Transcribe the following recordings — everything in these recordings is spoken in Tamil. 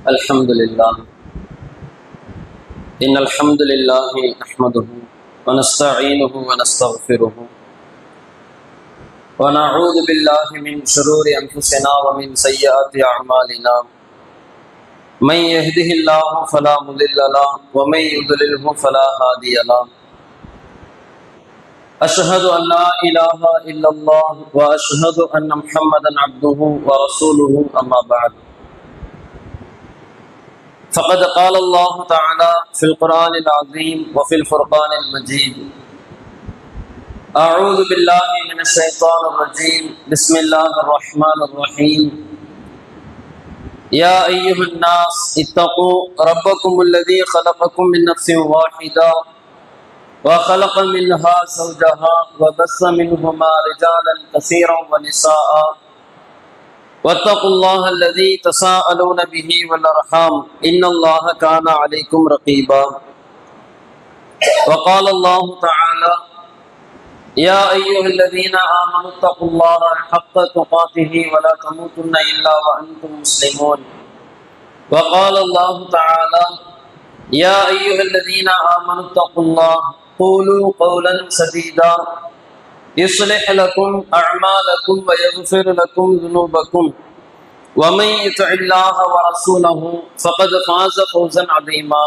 الحمد لله إن الحمد لله نحمده ونستعينه ونستغفره ونعوذ بالله من شرور أنفسنا ومن سيئات أعمالنا من يهده الله فلا مضل له ومن يضلله فلا هادي له أشهد أن لا إله إلا الله وأشهد أن محمدا عبده ورسوله أما بعد فقد قال الله تعالى في القرآن العظيم وفي الفرقان المجيد أعوذ بالله من الشيطان الرجيم بسم الله الرحمن الرحيم يا أيها الناس اتقوا ربكم الذي خلقكم من نفس واحدة وخلق منها زوجها وبث منهما رجالا كثيرا ونساء واتقوا الله الذي تساءلون به والأرحام إن الله كان عليكم رقيبا وقال الله تعالى يا أيها الذين آمنوا اتقوا الله حق تقاته ولا تموتن إلا وأنتم مسلمون وقال الله تعالى يا أيها الذين آمنوا اتقوا الله قولوا قولا سديدا يصلح لكم أعمالكم ويغفر لكم ذنوبكم ومن يطع الله ورسوله فقد فاز فوزا عظيما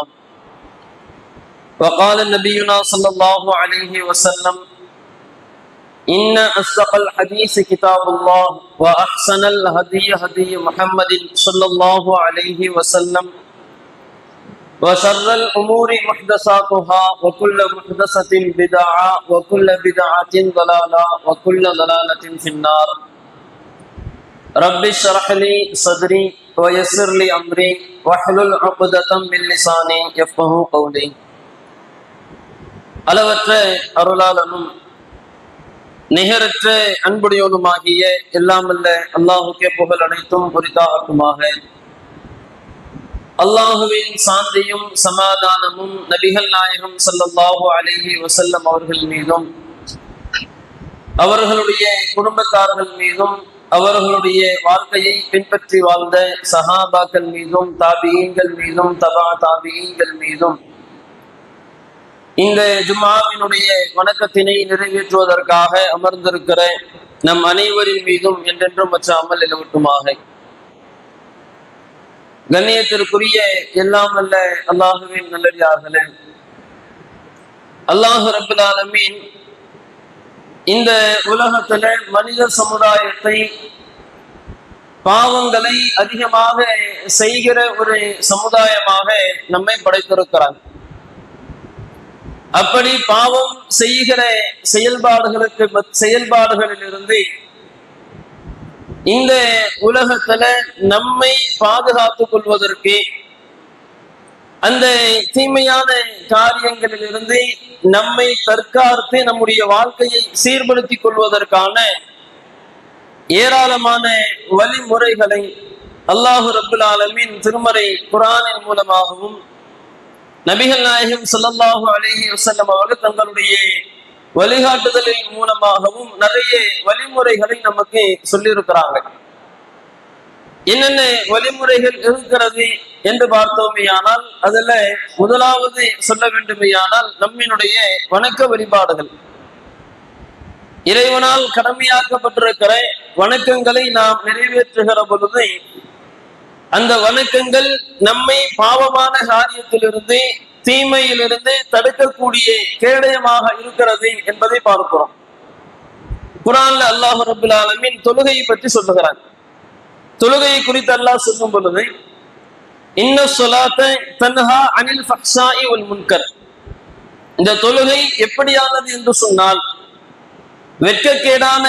وقال نبينا صلى الله عليه وسلم إن أصدق الحديث كتاب الله وأحسن الهدي هدي محمد صلى الله عليه وسلم وشر الأمور محدثاتها وكل محدثة بدعة وكل بدعة ضلالة وكل ضلالة في النار رب اشرح لي صدري ويسر لي أمري واحلل عقدة من لساني يفقهوا قولي அளவற்ற அருளாளனும் நிகரற்ற அன்புடையவனுமாகிய எல்லாம் வல்ல அல்லாஹுக்கே புகழ் அனைத்தும் உரித்தாகட்டுமாக. அல்லாஹுவின் சாந்தியும் சமாதானமும் நபிகள் நாயகம் ஸல்லல்லாஹு அலைஹி வஸல்லம் அவர்கள் மீதும் அவர்களுடைய குடும்பத்தார்கள் மீதும் அவர்களுடைய வாழ்க்கையை பின்பற்றி வாழ்ந்த சஹாபாக்கள் மீதும் தாபியீன்கள் மீதும் தபா தாபியீன்கள் மீதும் இந்த ஜும்ஆவினுடைய வணக்கத்தினை நிறைவேற்றுவதற்காக அமர்ந்திருக்கிற நம் அனைவரின் மீதும் என்றென்றும் வச்சாமல் நிலவட்டுமாக. கண்ணியத்திற்குரிய எல்லாம் வல்ல அல்லாஹுவின் நல்லடியார்களே, அல்லாஹ் ரப்பல் ஆலமீன் இந்த உலகத்துல மனித சமுதாயத்தை பாவங்களை அதிகமாக செய்கிற ஒரு சமுதாயமாக நம்மை படைத்திருக்கிறார். அப்படி பாவம் செய்கிற செயல்பாடுகளிலிருந்து இந்த உலகத்துல நம்மை பாதுகாத்துக் கொள்வதற்கு, அந்த தீமையான காரியங்களிலிருந்து நம்மை தற்காத்து நம்முடைய வாழ்க்கையை சீர்படுத்திக் கொள்வதற்கான ஏராளமான வழிமுறைகளை அல்லாஹு ரப்புல் ஆலமீன் திருமறை குர்ஆனின் மூலமாகவும் நபிகள் நாயகம் ஸல்லல்லாஹு அலைஹி வஸல்லம் அவர்கள் தங்களுடைய வழிகாட்டுதலின் மூலமாகவும் நிறைய வழிமுறைகளை நமக்கு சொல்லியிருக்கிறாங்க. என்னென்ன வழிமுறைகள் இருக்கிறது என்று பார்த்தோமேயானால் அதுல முதலாவது சொல்ல வேண்டுமேயானால் நம்மினுடைய வணக்க வழிபாடுகள், இறைவனால் கடமையாக்கப்பட்டிருக்கிற வணக்கங்களை நாம் நிறைவேற்றுகிற பொழுது அந்த வணக்கங்கள் நம்மை பாவமான காரியத்திலிருந்து தீமையிலிருந்து தடுக்கக்கூடிய கேடயமாக இருக்கிறது என்பதை பார்க்கிறோம். குர்ஆன்ல அல்லாஹ் ரப்பல் ஆலமீன் தொழுகையை பற்றி சொல்லுகிறான். தொழுகையை குறித்து அல்லாஹ் சொல்லும் பொழுது இன்ன ஸலாத்த தன்ஹா அனில் ஃபஹ்ஷாஇ வல் முன்கர், இந்த தொழுகை எப்படியானது என்று சொன்னால் வெட்கக்கேடான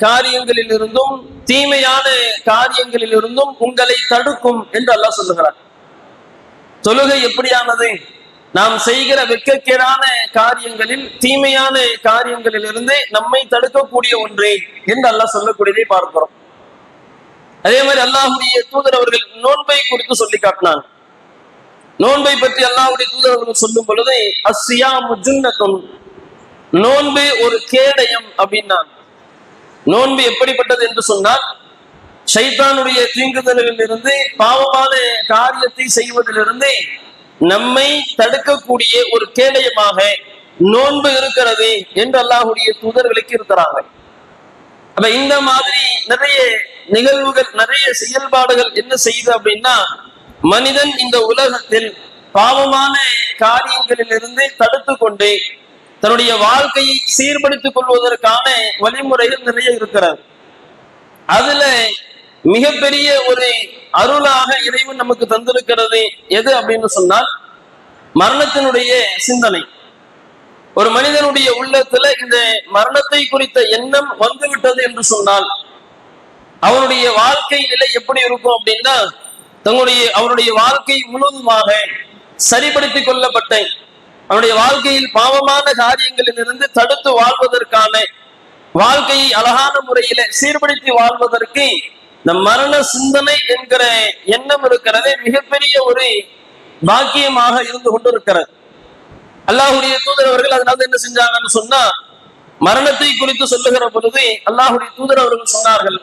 காரியங்களில் இருந்தும் தீமையான காரியங்களில் இருந்தும் உங்களை தடுக்கும் என்று அல்லாஹ் சொல்லுகிறார். தொழுகை எப்படியானது? நாம் செய்கிற வெட்கக்கேடான காரியங்களில் தீமையான காரியங்களில் இருந்து நம்மை தடுக்கக்கூடிய ஒன்றே என்று அல்லாஹ் சொல்லக்கூடியதை பார்க்கிறோம். அதே மாதிரி அல்லாஹ்வுடைய தூதர் அவர்கள் நோன்பை குறித்து சொல்லி காட்டினான். நோன்பை பற்றி அல்லாஹ்வுடைய தூதர் அவர்கள் சொல்லும் பொழுது அஸ்ஸியாமு ஜுன்னத்துன், நோன்பு ஒரு கேடயம் அப்படின்னான். நோன்பு எப்படிப்பட்டது என்று சொன்னால் ஷைத்தானுடைய தீங்குதலில் இருந்து பாவமான காரியத்தை செய்வதிலிருந்து நம்மை தடுக்கக்கூடிய ஒரு கேடயமாக நோன்பு இருக்கிறது என்று அல்லாஹ்வுடைய தூதர் விளக்கி இருக்கிறாங்க. அப்ப இந்த மாதிரி நிறைய நிகழ்வுகள், நிறைய செயல்பாடுகள் என்ன செய்யுது அப்படின்னா மனிதன் இந்த உலகத்தில் பாவமான காரியங்களில் இருந்து தடுத்து கொண்டு தன்னுடைய வாழ்க்கையை சீர்படுத்திக் கொள்வதற்கான வழிமுறைகள் நிறைய இருக்கிறது. அதுல மிகப்பெரிய ஒரு அருளாக இறைவன் நமக்கு தந்திருக்கிறது எது அப்படின்னு சொன்னால் மரணத்தினுடைய சிந்தனை. ஒரு மனிதனுடைய உள்ளத்துல இந்த மரணத்தை குறித்த எண்ணம் வந்துவிட்டது என்று சொன்னால் அவனுடைய வாழ்க்கை நிலை எப்படி இருக்கும் அப்படின்னா அவனுடைய வாழ்க்கை முழுவதுமாக சரிப்படுத்திக் கொள்ளப்பட்ட, அவனுடைய வாழ்க்கையில் பாவமான காரியங்களில் இருந்து தடுத்து வாழ்வதற்கான, வாழ்க்கையை அழகான முறையில சீர்படுத்தி வாழ்வதற்கு இந்த மரண சிந்தனை என்கிற எண்ணம் இருக்கிறதே மிகப்பெரிய ஒரு பாக்கியமாக இருந்து கொண்டிருக்கிறது. அல்லாஹ்வுடைய தூதர் அவர்கள் அதனால என்ன செஞ்சாங்கன்னு சொன்னா மரணத்தை குறித்து சொல்லுகிற பொழுது அல்லாஹ்வுடைய தூதர் அவர்கள் சொன்னார்கள்,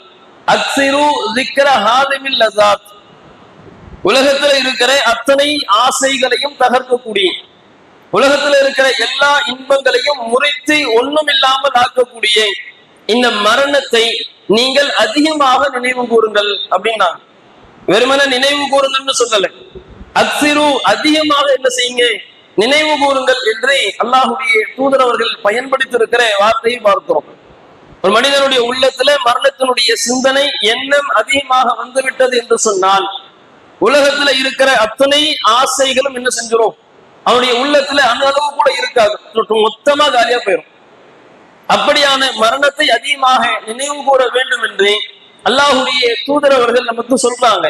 அக்ஸிரு ஸிக்ர ஹாதிமில் லஸாத், உலகத்துல இருக்கிற அத்தனை ஆசைகளையும் தகர்க்கக்கூடிய, உலகத்துல இருக்கிற எல்லா இன்பங்களையும் முறித்து ஒண்ணும் இல்லாமல் ஆக்கக்கூடிய இந்த மரணத்தை நீங்கள் அதிகமாக நினைவு கூறுங்கள் அப்படின்னா, வெறுமன நினைவு கூறுங்கள்னு சொல்லல, அக்ஸிரு அதிகமாக என்ன செய்யுங்க, நினைவு கூறுங்கள் என்று அல்லாஹ்வுடைய தூதர் அவர்கள் பயன்படுத்தியிருக்கிற வார்த்தையை பார்க்கிறோம். ஒரு மனிதனுடைய உள்ளத்துல மரணத்தினுடைய சிந்தனை எண்ணம் அதிகமாக வந்துவிட்டது என்று சொன்னால் உலகத்துல இருக்கிற அத்தனை ஆசைகளும் என்ன செஞ்சிடும், அவனுடைய உள்ளத்துல அந்த அளவு கூட இருக்காது, மொத்தமா காலியா போயிடும். அப்படியான மரணத்தை அதிகமாக நினைவு கூற வேண்டும் என்று அல்லாஹ்வுடைய தூதர் அவர்கள் நமக்கு சொல்றாங்க.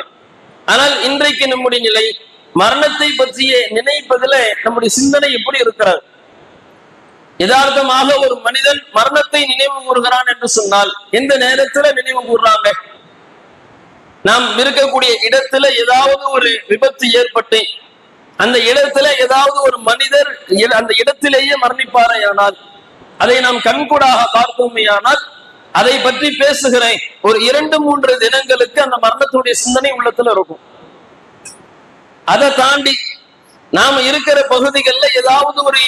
ஆனால் இன்றைக்கு நம்முடைய நிலை மரணத்தை பற்றிய நினைப்பதில் நம்முடைய சிந்தனை எப்படி இருக்கிறது? யதார்த்தமாக ஒரு மனிதன் மரணத்தை நினைவு கூறுகிறான் என்று சொன்னால் எந்த நேரத்துல நினைவு கூறுறாங்க? நாம் இருக்கக்கூடிய இடத்துல ஏதாவது ஒரு விபத்து ஏற்பட்டு அந்த இடத்துல ஏதாவது ஒரு மனிதர் அந்த இடத்திலேயே மரணிப்பாரையானால், அதை நாம் கண்கூடாக பார்த்தோமேயானால், அதை பற்றி பேசுகிறேன் ஒரு 2-3 தினங்களுக்கு அந்த மரணத்துடைய சிந்தனை உள்ளத்துல இருக்கும். அதை தாண்டி நாம இருக்கிற பகுதிகளில் ஏதாவது ஒரு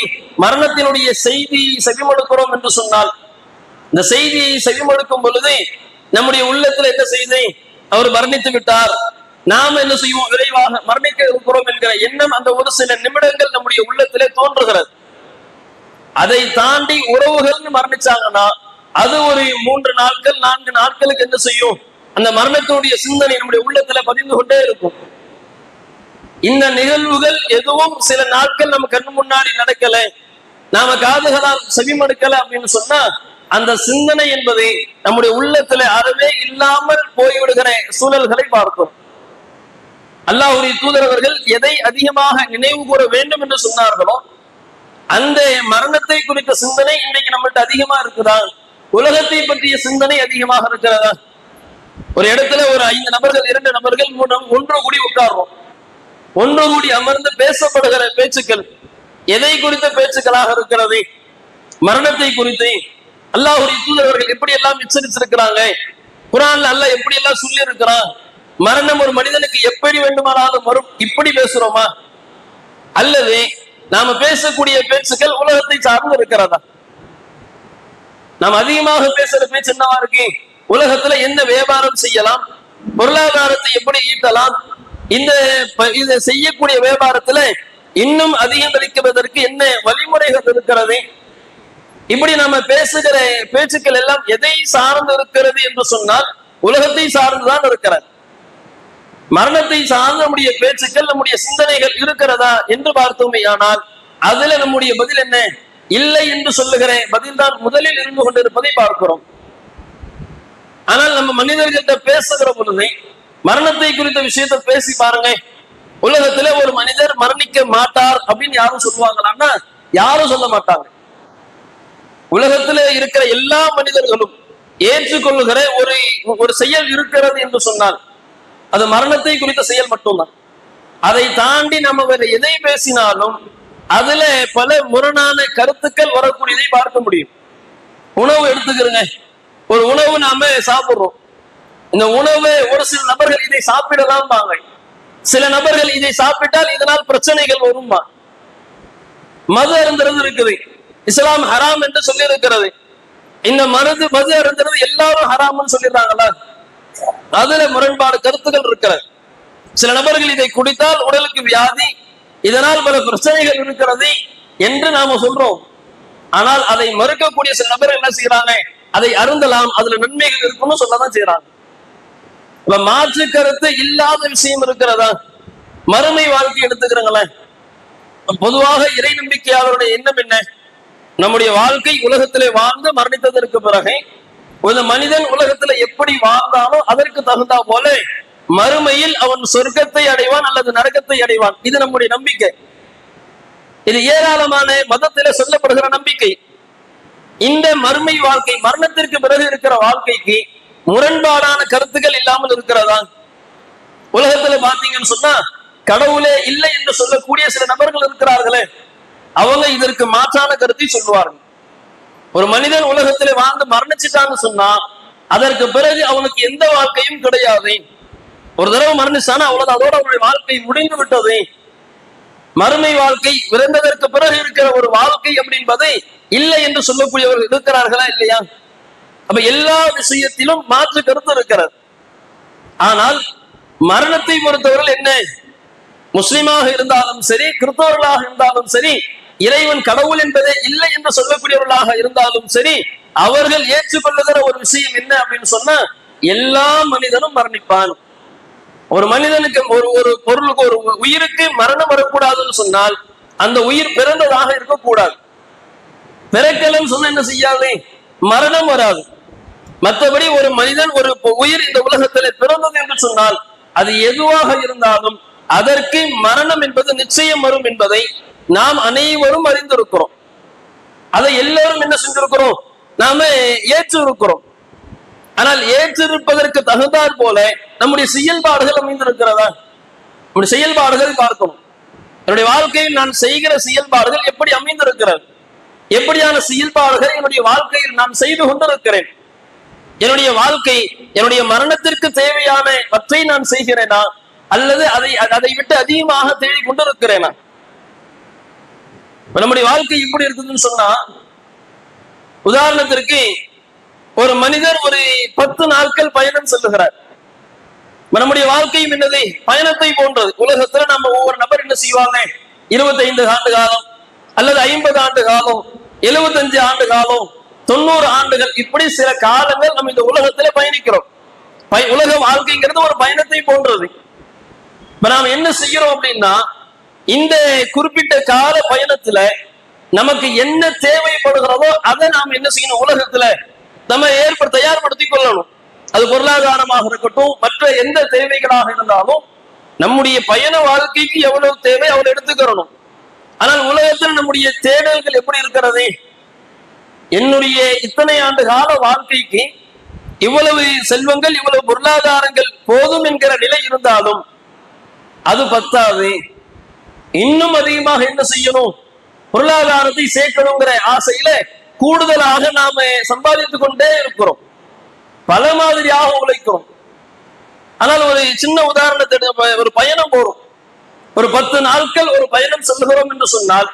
மரணத்தினுடைய செய்தியை செவிமடுக்கிறோம் என்று சொன்னால், இந்த செய்தியை செவிமடுக்கும் பொழுது நம்முடைய உள்ளத்துல என்ன செய்தி, அவர் மரணித்து விட்டார், நாம என்ன செய்வோம், விரைவாக மரணிக்க இருக்கிறோம் என்கிற எண்ணம் அந்த ஒரு சில நிமிடங்கள் நம்முடைய உள்ளத்திலே தோன்றுகிறது. அதை தாண்டி உறவுகள் மரணிச்சாங்கன்னா அது ஒரு 3 நாட்கள் 4 நாட்களுக்கு என்ன செய்யும், அந்த மரணத்தினுடைய சிந்தனை நம்முடைய உள்ளத்துல பதிந்து கொண்டே இருக்கும். இந்த நிகழ்வுகள் எதுவும் சில நாட்கள் நம்ம கண்ணு முன்னாடி நடக்கல, நாம காதுகளால் செவிமடுக்கல அப்படின்னு சொன்னா அந்த சிந்தனை என்பது நம்முடைய உள்ளத்துல அறவே இல்லாமல் போய்விடுகிற சூழல்களை பார்க்கும். அல்லாஹ்வுடைய தூதரவர்கள் எதை அதிகமாக நினைவு கூற வேண்டும் என்று சொன்னார்களோ அந்த மரணத்தை குறித்த சிந்தனை இன்றைக்கு நம்மள்ட்ட அதிகமா இருக்குதா? உலகத்தை பற்றிய சிந்தனை அதிகமாக இருக்கிறதா? ஒரு இடத்துல ஒரு 5 நபர்கள் 2 நபர்கள் ஒன்று கூடி உட்கார்றோம். ஒன்று கூடி அமர்ந்து பேசப்படுகிற பேச்சுக்கள் எதை குறித்த பேச்சுக்களாக இருக்கிறது? மரணத்தை குறித்து அல்லாஹ்வுடைய தூதரவர்கள் எப்படி எல்லாம் எச்சரித்திருக்கிறாங்க, குர்ஆன்ல அல்லாஹ் எப்படி எல்லாம் சொல்லி இருக்கிறான், மரணம் ஒரு மனிதனுக்கு எப்படி வேண்டுமானாலும் வரும், இப்படி பேசுறோமா? அல்லது நாம பேசக்கூடிய பேச்சுக்கள் உலகத்தை சார்ந்து இருக்கிறதா? நாம் அதிகமாக பேசுற பேச்சு என்னவா இருக்கு? உலகத்துல என்ன வியாபாரம் செய்யலாம், பொருளாதாரத்தை எப்படி ஈட்டலாம், இந்த செய்யக்கூடிய வியாபாரத்துல இன்னும் அதிகரிக்கிறதற்கு என்ன வழிமுறைகள் இருக்கிறது? இப்படி நம்ம பேசுகிற பேச்சுக்கள் எல்லாம் எதை சார்ந்து இருக்கிறது என்று சொன்னால் உலகத்தை சார்ந்துதான் இருக்கிறது. மரணத்தை சார்ந்த நம்முடைய பேச்சுக்கள் நம்முடைய சிந்தனைகள் இருக்கிறதா என்று பார்த்தோமே ஆனால் அதுல நம்முடைய பதில் என்ன? இல்லை என்று சொல்லுகிற பதில் தான் முதலில் இருந்து கொண்டிருப்பதை பார்க்கிறோம். ஆனால் நம்ம மனிதர்கிட்ட பேசுகிற பொழுது மரணத்தை குறித்த விஷயத்தை பேசி பாருங்க. உலகத்துல ஒரு மனிதர் மரணிக்க மாட்டார் அப்படின்னு யாரும் சொல்லுவாங்களான்னா யாரும் சொல்ல மாட்டாங்க. உலகத்துல இருக்கிற எல்லா மனிதர்களும் ஏற்றுக்கொள்ளுகிற ஒரு செயல் இருக்கிறது என்று சொன்னால் அது மரணத்தை குறித்த செயல் மட்டும்தான். அதை தாண்டி நம்ம வேற எதை பேசினாலும் அதுல பல முரணான கருத்துக்கள் வரக்கூடியதை பார்க்க முடியும். உணவு எடுத்துக்கிறங்க, ஒரு உணவு நாம சாப்பிடுறோம். இந்த உணவு ஒரு சில நபர்கள் இதை சாப்பிடலாம் பாங்க, சில நபர்கள் இதை சாப்பிட்டால் இதனால் பிரச்சனைகள் வருமா. மது அருந்துறது இருக்குது, இஸ்லாம் ஹராம் என்று சொல்லி இருக்கிறது. இந்த மது அருந்துறது எல்லாரும் ஹராம்னு சொல்லிடுறாங்களா? அதுல முரண்பாடு கருத்துக்கள் இருக்கிறது. சில நபர்கள் இதை குடித்தால் உடலுக்கு வியாதி, இதனால் பல பிரச்சனைகள் இருக்கிறது என்று நாம சொல்றோம். ஆனால் அதை மறுக்கக்கூடிய சில நபர்கள் என்ன செய்யறாங்க, அதை அருந்தலாம், அதுல நன்மைகள் இருக்குன்னு சொல்லதான் செய்யறாங்க. மாற்று கருத்து இல்லாத விஷயம் இருக்கிறதா? மறுமை வாழ்க்கை எடுத்துக்கிறங்களேன். பொதுவாக இறை நம்பிக்கையாளருடைய எண்ணம் என்ன? நம்முடைய வாழ்க்கை உலகத்திலே வாழ்ந்து மரணித்ததற்கு பிறகு ஒரு மனிதன் உலகத்துல எப்படி வாழ்ந்தானோ அதற்கு தகுந்தா போல மறுமையில் அவன் சொர்க்கத்தை அடைவான் அல்லது நரகத்தை அடைவான். இது நம்முடைய நம்பிக்கை. இது ஏராளமான மதத்தில சொல்லப்படுகிற நம்பிக்கை. இந்த மறுமை வாழ்க்கை, மரணத்திற்கு பிறகு இருக்கிற வாழ்க்கைக்கு முரண்பாடான கருத்துக்கள் இல்லாமல் இருக்கிறதா? உலகத்துல பாத்தீங்கன்னு சொன்னா கடவுளே இல்லை என்று சொல்லக்கூடிய சில நபர்கள் இருக்கிறார்களே, அவங்க இதற்கு மாற்றான கருத்தை சொல்லுவார்கள். ஒரு மனிதன் உலகத்திலே வாழ்ந்து மரணிச்சுட்டான்னு சொன்னா அதற்கு பிறகு அவனுக்கு எந்த வாழ்க்கையும் கிடையாது. ஒரு தடவை மரணிச்சானா அவ்வளவுதான், அதோட அவனுடைய வாழ்க்கை முடிந்து விட்டது. மறுமை வாழ்க்கை இறந்ததற்கு பிறகு இருக்கிற ஒரு வாழ்க்கை அப்படின்பதை இல்லை என்று சொல்லக்கூடியவர்கள் இருக்கிறார்களா இல்லையா? அப்ப எல்லா விஷயத்திலும் மாற்று கருத்து இருக்கிறது. ஆனால் மரணத்தை பொறுத்தவர்கள் என்ன, முஸ்லிமாக இருந்தாலும் சரி, கிறிஸ்தவர்களாக இருந்தாலும் சரி, இறைவன் கடவுள் என்பதே இல்லை என்று சொல்லக்கூடியவர்களாக இருந்தாலும் சரி, அவர்கள் ஏற்றுக்கொள்ளுகிற ஒரு விஷயம் என்ன அப்படின்னு சொன்னா எல்லா மனிதனும் மரணிப்பான். ஒரு மனிதனுக்கு ஒரு பொருளுக்கு ஒரு உயிருக்கு மரணம் வரக்கூடாதுன்னு சொன்னால் அந்த உயிர் பிறந்ததாக இருக்கக்கூடாது. பிறக்கலன்னு சொன்ன என்ன செய்யாது, மரணம் வராது. மற்றபடி ஒரு மனிதன் ஒரு உயிர் இந்த உலகத்திலே பிறந்தது என்று சொன்னால் அது எதுவாக இருந்தாலும் அதற்கு மரணம் என்பது நிச்சயம் வரும் என்பதை நாம் அனைவரும் அறிந்திருக்கிறோம். அதை எல்லாரும் என்ன செஞ்சிருக்கிறோம், நாம ஏற்று இருக்கிறோம். ஆனால் ஏற்றிருப்பதற்கு தகுந்தாற் போல நம்முடைய செயல்பாடுகள் அமைந்திருக்கிறதா? நம்முடைய செயல்பாடுகள் பார்க்கணும். என்னுடைய வாழ்க்கையில் நான் செய்கிற செயல்பாடுகள் எப்படி அமைந்திருக்கிறது? எப்படியான செயல்பாடுகள் என்னுடைய வாழ்க்கையில் நான் செய்து கொண்டிருக்கிறேன்? என்னுடைய வாழ்க்கை என்னுடைய மரணத்திற்கு தேவையானவற்றை நான் செய்கிறேனா, அல்லது அதை விட்டு அதிகமாக தேடி கொண்டிருக்கிறேனா? நம்முடைய வாழ்க்கை எப்படி இருக்குதுன்னு சொன்னா, உதாரணத்திற்கு ஒரு மனிதர் ஒரு 10 நாட்கள் பயணம் செல்லுகிறார். நம்முடைய வாழ்க்கையும் என்னது? பயணத்தை போன்றது. உலகத்துல நம்ம ஒவ்வொரு நபர் என்ன செய்வாங்க? 25 ஆண்டு காலம் அல்லது 50 ஆண்டு காலம், 75 ஆண்டு காலம், 90 ஆண்டுகள், இப்படி சில காலங்கள் நம்ம இந்த உலகத்துல பயணிக்கிறோம். உலக வாழ்க்கைங்கிறது ஒரு பயணத்தை போன்றது. இப்ப நாம் என்ன செய்யறோம் அப்படின்னா, இந்த குறிப்பிட்ட கால பயணத்துல நமக்கு என்ன தேவைப்படுகிறதோ அதை நாம் என்ன செய்யணும்? உலகத்துல நம்ம தயார்படுத்திக் கொள்ளணும். அது பொருளாதாரமாக இருக்கட்டும், மற்ற எந்த தேவைகளாக இருந்தாலும் நம்முடைய பயண வாழ்க்கைக்கு எவ்வளவு தேவை அவ்வளவு எடுத்துக்கிறணும். ஆனால் உலகத்தில் நம்முடைய தேடல்கள் எப்படி இருக்கிறது? என்னுடைய இத்தனை ஆண்டு கால வாழ்க்கைக்கு இவ்வளவு செல்வங்கள், இவ்வளவு பொருளாதாரங்கள் போதும் என்கிற நிலை இருந்தாலும் அது பத்தாது. இன்னும் அதிகமாக என்ன செய்யணும்? பொருளாதாரத்தை சேர்க்கணுங்கிற ஆசையில கூடுதலாக நாம சம்பாதித்துக் கொண்டே இருக்கிறோம். பல மாதிரியாக உழைக்கிறோம். ஆனால் ஒரு சின்ன உதாரணத்தை, ஒரு பயணம் போறோம், ஒரு 10 நாட்கள் ஒரு பயணம் செல்கிறோம் என்று சொன்னால்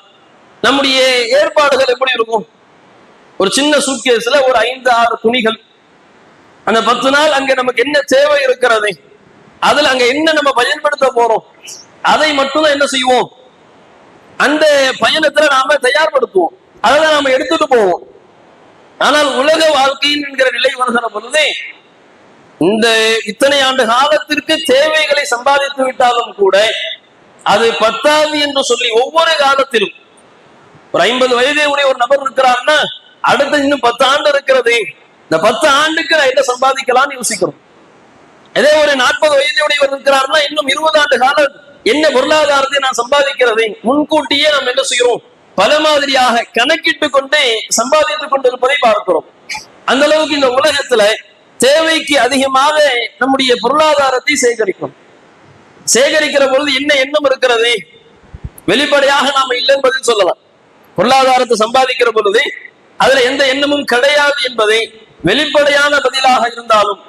நம்முடைய ஏற்பாடுகள் எப்படி இருக்கும்? ஒரு சின்ன சூட்கேஸ்ல ஒரு 5-6 துணிகள். அந்த 10 நாள் அங்க நமக்கு என்ன தேவை இருக்கிறது, அதுல அங்க என்ன நம்ம பயன்படுத்த போறோம், அதை மட்டும்தான் என்ன செய்வோம்? அந்த பயணத்துல நாம தயார்படுத்துவோம், அதை நாம எடுத்துட்டு போவோம். ஆனால் உலக வாழ்க்கையின் என்கிற நிலை வருகிற பொழுது இந்த இத்தனை ஆண்டு காலத்திற்கு தேவைகளை சம்பாதித்து விட்டாலும் கூட அது பத்தாது என்று சொல்லி ஒவ்வொரு காலத்திலும் ஒரு 50 வயதே உடைய ஒரு நபர் இருக்கிறார்னா அடுத்த இன்னும் 10 ஆண்டு இருக்கிறது, இந்த 10 ஆண்டுக்கு நான் என்ன சம்பாதிக்கலாம்னு யோசிக்கிறோம். அதே ஒரு 40 வயதுடையவர் இருக்கிறார்னா இன்னும் 20 ஆண்டு காலம் என்ன பொருளாதாரத்தை நான் சம்பாதிக்கிறதை முன்கூட்டியே நாம் என்ன செய்கிறோம்? பல மாதிரியாக கணக்கிட்டு கொண்டே சம்பாதித்துக் கொண்டிருப்பதை பார்க்கிறோம். அந்த அளவுக்கு இந்த உலகத்துல தேவைக்கு அதிகமாக நம்முடைய பொருளாதாரத்தை சேகரிக்கிற பொழுது என்ன எண்ணம் இருக்கிறது? வெளிப்படையாக நாம இல்லை என்பதை சொல்லலாம். பொருளாதாரத்தை சம்பாதிக்கிற பொழுது அதுல எந்த எண்ணமும் கிடையாது என்பதை வெளிப்படையான பதிலாக இருந்தாலும்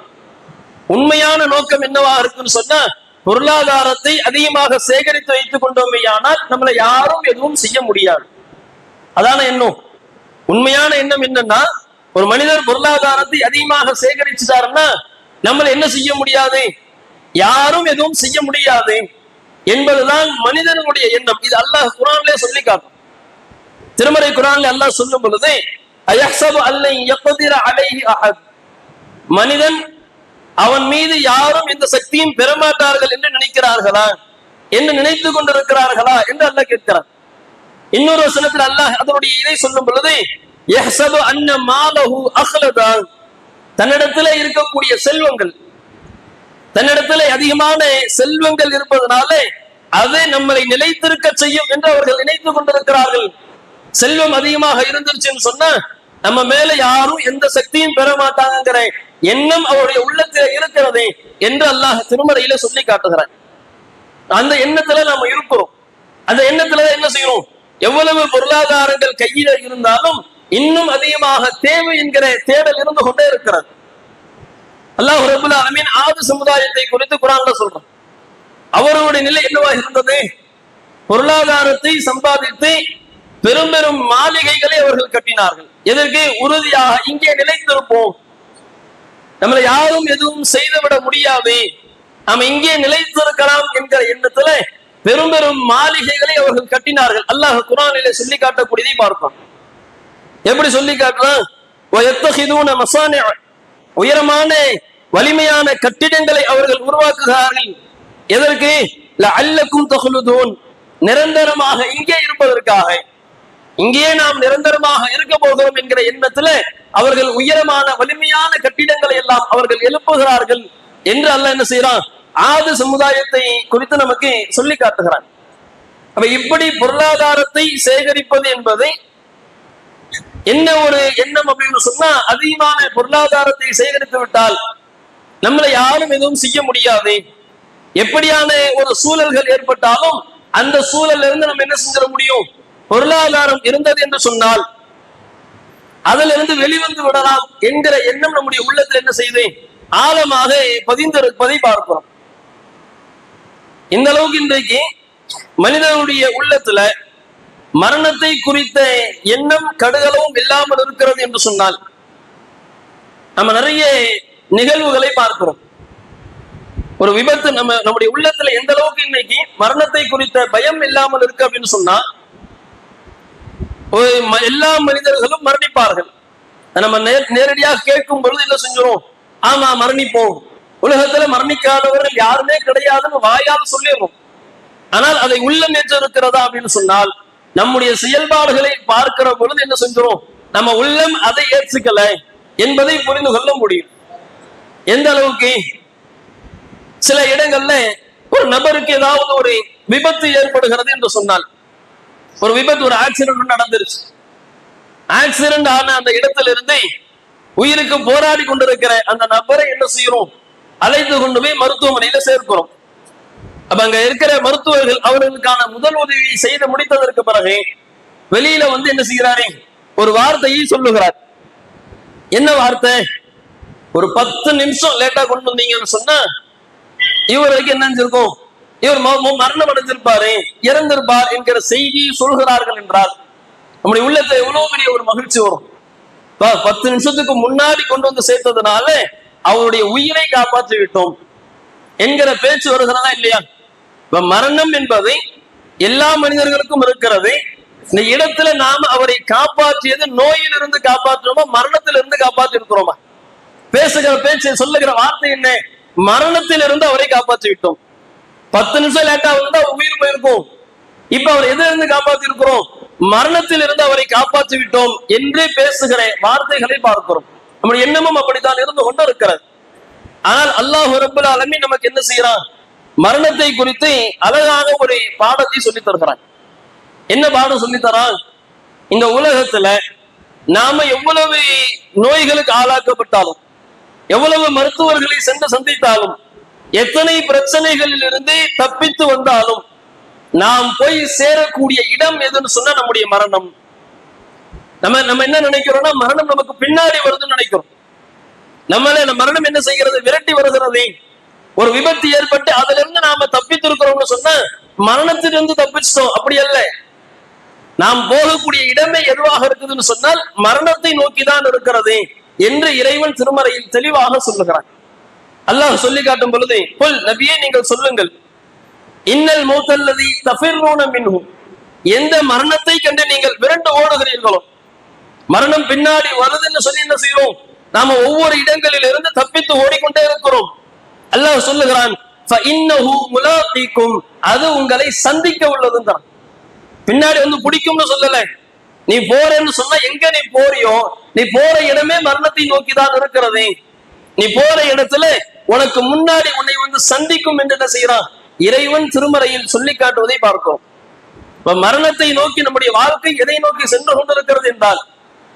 உண்மையான நோக்கம் என்னவா இருக்குன்னு சொன்னா, பொருளாதாரத்தை அதிகமாக சேகரித்து வைத்துக் கொண்டோமேயானால் நம்மளை யாரும் எதுவும் செய்ய முடியாது. அதான எண்ணம். உண்மையான எண்ணம் என்னன்னா, ஒரு மனிதர் பொருளாதாரத்தை அதிகமாக சேகரிச்சுட்டாருன்னா நம்மளை என்ன செய்ய முடியாது? யாரும் எதுவும் செய்ய முடியாது என்பதுதான் மனிதனுடைய எண்ணம். இது அல்லாஹ் குர்ஆனிலே சொல்லி காட்டும். திருமறை குர்ஆனிலே அல்லாஹ் சொல்லும் பொழுது, அயஹ்ஸபு அல்லன் யக்திர அலைஹி அஹத், மனிதன் அவன் மீது யாரும் இந்த சக்தியும் பெறமாட்டார்கள் என்று நினைக்கிறார்களா, என்று நினைத்துக் கொண்டிருக்கிறார்களா என்று அல்லாஹ் கேட்கிறான். இன்னொரு வசனத்தில் அல்லாஹ் அதனுடைய இதை சொல்லும் பொழுது, யஹ்ஸபு அன்ன மாலஹு அக்லதா, தன்னிடத்திலே இருக்கக்கூடிய செல்வங்கள், தன்னிடத்திலே அதிகமான செல்வங்கள் இருப்பதனால அதை நம்மளை நிலைத்திருக்க செய்யும் என்று அவர்கள் நினைத்துக் கொண்டிருக்கிறார்கள். செல்வம் அதிகமாக இருந்துருச்சுன்னு சொன்னா நம்ம மேல யாரும் எந்த சக்தியும் பெற மாட்டாங்கிற எண்ணம் அவருடைய உள்ளத்தில் இருக்கிறது என்று அல்லாஹ் திருமறையில சொல்லி காட்டுகிறான். அந்த எண்ணத்துல நாம இருக்கிறோம். அந்த எண்ணத்துல என்ன செய்யணும்? எவ்வளவு பொருளாதாரங்கள் கையில இருந்தாலும் இன்னும் அதிகமாக தேவை என்கிற தேடல் இருந்து கொண்டே இருக்கிறது. அல்லாஹ் ரப்பல் ஆலமீன் ஆது சமுதாயத்தை குறித்து குர்ஆன்ல சொல்றான். அவர்களுடைய நிலை என்னவா இருந்தது? பொருளாதாரத்தை சம்பாதித்து பெரும் பெரும் மாளிகைகளை அவர்கள் கட்டினார்கள். எதற்கு? உறுதியாக இங்கே நிலைத்திருப்போம், நம்மளை யாரும் எதுவும் செய்துவிட முடியாது, நாம் இங்கே நிலைத்திருக்கலாம் என்கிற எண்ணத்துல பெரும் பெரும் மாளிகைகளை அவர்கள் கட்டினார்கள். அல்லாஹ் குர்ஆனிலே சொல்லி காட்டக்கூடியதை பார்ப்போம். எப்படி சொல்லி காட்டுறான்? உயரமான வலிமையான கட்டிடங்களை அவர்கள் உருவாக்குகிறார்கள். எதற்கு? லஅல்லக்கும் தஹ்லுதூன், நிரந்தரமாக இங்கே இருப்பதற்காக, இங்கே நாம் நிரந்தரமாக இருக்க போகிறோம் என்கிற எண்ணத்துல அவர்கள் உயரமான வலிமையான கட்டிடங்களை எல்லாம் அவர்கள் எழுப்புகிறார்கள் என்று அல்லாஹ் என்ன செய்யறான்? ஆது சமுதாயத்தை குறித்து நமக்கு சொல்லி காட்டுகிறான். அப்ப இப்படி பொருளாதாரத்தை சேகரிப்பது என்பதை என்ன ஒரு எண்ணம் அப்படின்னு சொன்னா, அதிகமான பொருளாதாரத்தை சேகரித்து விட்டால் நம்மளை யாரும் எதுவும் செய்ய முடியாது. எப்படியான ஒரு சூழல்கள் ஏற்பட்டாலும் அந்த சூழல்ல இருந்து நம்ம என்ன செஞ்சிட முடியும்? பொருளாதாரம் இருந்தது என்று சொன்னால் அதில் இருந்து வெளிவந்து விடலாம் என்கிற எண்ணம் நம்முடைய உள்ளத்தில் என்ன செய்து ஆழமாக பதிந்திருப்பதை பார்க்கிறோம். இந்த அளவுக்கு இன்றைக்கு மனிதனுடைய உள்ளத்துல மரணத்தை குறித்த எண்ணம் கடுகளவும் இல்லாமல் இருக்கிறது என்று சொன்னால் நம்ம நிறைய நிகழ்வுகளை பார்க்கிறோம். ஒரு விபத்து நம்முடைய உள்ளத்துல எந்த அளவுக்கு இன்னைக்கு மரணத்தை குறித்த பயம் இல்லாமல் இருக்கு அப்படின்னு சொன்னா, எல்லா மனிதர்களும் மரணிப்பார்கள். நம்ம நேரடியாக கேட்கும் பொழுது என்ன செஞ்சிடும்? ஆமா மரணிப்போம், உலகத்துல மரணிக்காதவர்கள் யாருமே கிடையாதுன்னு வாயால் சொல்லிடுவோம். ஆனால் அதை உள்ளம் ஏற்று இருக்கிறதா அப்படின்னு சொன்னால் நம்முடைய செயல்பாடுகளை பார்க்கிற பொழுது என்ன செஞ்சிடும்? நம்ம உள்ளம் அதை ஏற்றுக்கல என்பதை புரிந்து கொள்ள முடியும். எந்த அளவுக்கு சில இடங்கள்ல ஒரு நபருக்கு ஏதாவது ஒரு விபத்து ஏற்படுகிறது என்று சொன்னால், ஒரு விபத்து, ஒரு ஆக்சிடென்ட் நடந்துருச்சு. ஆக்சிடென்ட் ஆன அந்த இடத்துல இருந்து உயிருக்கு போராடி கொண்டிருக்கிற அந்த நபரை என்ன செய்யறோம்? அழைத்து கொண்டு போய் மருத்துவமனையில சேர்க்கிறோம். அப்ப அங்க இருக்கிற மருத்துவர்கள் அவர்களுக்கான முதல் உதவியை செய்து முடித்ததற்கு பிறகு வெளியில வந்து என்ன செய்கிறாரே, ஒரு வார்த்தையை சொல்லுகிறார். என்ன வார்த்தை? ஒரு 10 நிமிஷம் லேட்டா கொண்டு வந்தீங்கன்னு சொன்னா இவருக்கு என்ன செஞ்சிருக்கும்? இவர் மரணம் அடைஞ்சிருப்பாரு, இறந்திருப்பார் என்கிற செய்தியை சொல்கிறார்கள் என்றால் நம்முடைய உள்ளத்தை எவ்வளவு பெரிய ஒரு மகிழ்ச்சி வரும். 10 நிமிஷத்துக்கு முன்னாடி கொண்டு வந்து சேர்த்ததுனால அவருடைய உயிரை காப்பாற்றி விட்டோம் என்கிற பேச்சு வருகிறதா இல்லையா? இப்ப மரணம் என்பது எல்லா மனிதர்களுக்கும் இருக்கிறது. இந்த இடத்துல நாம அவரை காப்பாற்றியது நோயிலிருந்து காப்பாற்றுறோமா, மரணத்திலிருந்து காப்பாற்றி இருக்கிறோமா? பேசுகிற பேச்சு, சொல்லுகிற வார்த்தை என்ன? மரணத்திலிருந்து அவரை காப்பாற்றி விட்டோம். 10 நிமிஷம் லேட்டா வந்து அவர் உயிர் போயிருக்கும். இப்ப அவர் எதிலிருந்து இருந்து காப்பாற்றி இருக்கிறோம்? மரணத்திலிருந்து அவரை காப்பாற்றி விட்டோம் என்று பேசுகிற வார்த்தைகளை பார்க்கிறோம். நம்முடைய எண்ணமும் அப்படித்தான் இருந்து கொண்டு இருக்கிறது. ஆனால் அல்லாஹ் ரப்பல் ஆலமீன் நமக்கு என்ன செய்யறான்? மரணத்தை குறித்து அழகாக ஒரு பாடத்தை சொல்லி தருகிறான். என்ன பாடம் சொல்லி தரான்? இந்த உலகத்துல நாம எவ்வளவு நோய்களுக்கு ஆளாக்கப்பட்டாலும், எவ்வளவு மருத்துவர்களை சென்று சந்தித்தாலும், எத்தனை பிரச்சனைகளில் இருந்து தப்பித்து வந்தாலும் நாம் போய் சேரக்கூடிய இடம் எதுன்னு சொன்னா நம்முடைய மரணம். நம்ம என்ன நினைக்கிறோம்னா, மரணம் நமக்கு பின்னாடி வருதுன்னு நினைக்கிறோம். மரணம் என்ன செய்கிறது? விரட்டி வருகிறது. ஒரு விபத்து ஏற்பட்டு அதுல இருந்து நாம தப்பித்திருக்கிறோம்னு சொன்னா மரணத்திலிருந்து தப்பிச்சிட்டோம். அப்படி அல்ல. நாம் போகக்கூடிய இடமே எதுவாக இருக்குதுன்னு சொன்னால் மரணத்தை நோக்கிதான் இருக்கிறது என்று இறைவன் திருமறையில் தெளிவாக சொல்லுகிறான். அல்லாஹ் சொல்லி காட்டும் பொழுது, புல் நபியே நீங்கள் சொல்லுங்கள், இன்னல் மௌத்தல்லதி தஃபிர்ரூன மின்ஹு, எந்த மரணத்தை கண்டு நீங்கள் விரண்டு ஓடுகிறீர்களோ, மரணம் பின்னாடி வருதுன்னு சொல்லி என்ன செய்யறோம்? நாம ஒவ்வொரு இடங்களில் இருந்து தப்பித்து ஓடிக்கொண்டே இருக்கிறோம். அல்லாஹ் சொல்லுகிறான், ஃபஇன்னஹு முலாகீக்கும், அது உங்களை சந்திக்க உள்ளதுன்றான். பின்னாடி வந்து பிடிக்கும்னு சொல்லல. நீ போறேன்னு சொன்னா எங்க நீ போறியோ, நீ போற இடமே மரணத்தை நோக்கிதான் இருக்கிறது. நீ போற இடத்துல உனக்கு முன்னாடி உன்னை வந்து சந்திக்கும் என்று என்ன செய்யறான்? இறைவன் திருமறையில் சொல்லி காட்டுவதை பார்க்கிறோம். மரணத்தை நோக்கி நம்முடைய வாழ்க்கை எதை நோக்கி சென்று கொண்டிருக்கிறது என்றால்,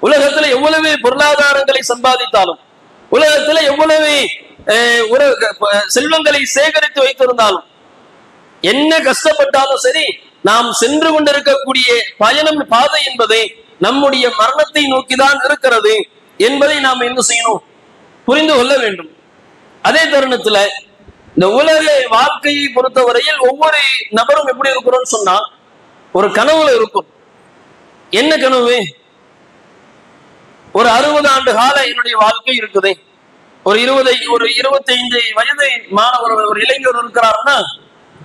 உலகத்துல எவ்வளவு பொருளாதாரங்களை சம்பாதித்தாலும், உலகத்துல எவ்வளவு செல்வங்களை சேகரித்து வைத்திருந்தாலும், என்ன கஷ்டப்பட்டாலும் சரி, நாம் சென்று கொண்டிருக்கக்கூடிய பயணம் பாதை என்பதை நம்முடைய மரணத்தை நோக்கிதான் இருக்கிறது என்பதை நாம் என்ன செய்யணும்? புரிந்து கொள்ள வேண்டும். அதே தருணத்துல இந்த உலக வாழ்க்கையை பொறுத்தவரையில் ஒவ்வொரு நபரும் எப்படி இருக்கிறோம்னு சொன்னா, ஒரு கனவுல இருக்கும். என்ன கனவு? ஒரு 60 ஆண்டு கால என்னுடைய வாழ்க்கை இருக்குது. ஒரு 25 வயது மாணவர், ஒரு இளைஞர் இருக்கிறாருன்னா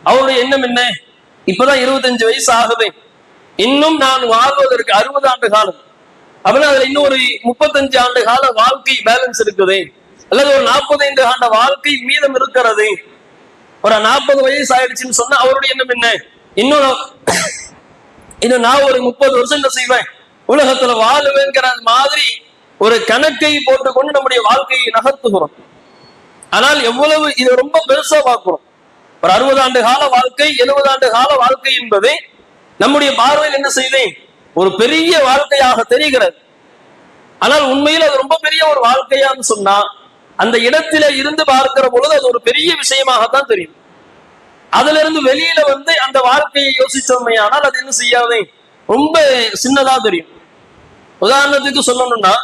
அவருடைய எண்ணம் என்ன? இப்பதான் 25 வயசு ஆகுது, இன்னும் நான் வாழ்வதற்கு 60 ஆண்டு காலம், அப்படின்னா அதுல இன்னும் ஒரு 35 ஆண்டு கால வாழ்க்கை பேலன்ஸ் இருக்குது, அல்லது ஒரு 45 ஆண்டு வாழ்க்கை மீதம் இருக்கிறது. ஒரு 40 வயசு ஆயிடுச்சுன்னு சொன்னா அவருடைய எண்ணம் என்ன? இன்னும் நான் ஒரு 30 வருஷம் என்ன செய்வேன், உலகத்துல வாழுவேங்கிற மாதிரி ஒரு கணக்கை போட்டுக்கொண்டு நம்முடைய வாழ்க்கையை நகர்த்துகிறோம். ஆனால் எவ்வளவு இது ரொம்ப பெருசா பார்க்கிறோம். ஒரு 60 ஆண்டு கால வாழ்க்கை, 70 ஆண்டு கால வாழ்க்கை என்பது நம்முடைய பார்வையில் என்ன செய்தேன்? ஒரு பெரிய வாழ்க்கையாக தெரிகிறது. ஆனால் உண்மையில் அது ரொம்ப பெரிய ஒரு வாழ்க்கையான்னு சொன்னா அந்த இடத்தில இருந்து பார்க்கிற பொழுது அது ஒரு பெரிய விஷயமாகத்தான் தெரியும். அதுல இருந்து வெளியில வந்து அந்த வாழ்க்கையை யோசிச்சோமே ஆனால் அது என்ன செய்யாது, ரொம்ப சின்னதா தெரியும். உதாரணத்துக்கு சொல்லணும்னா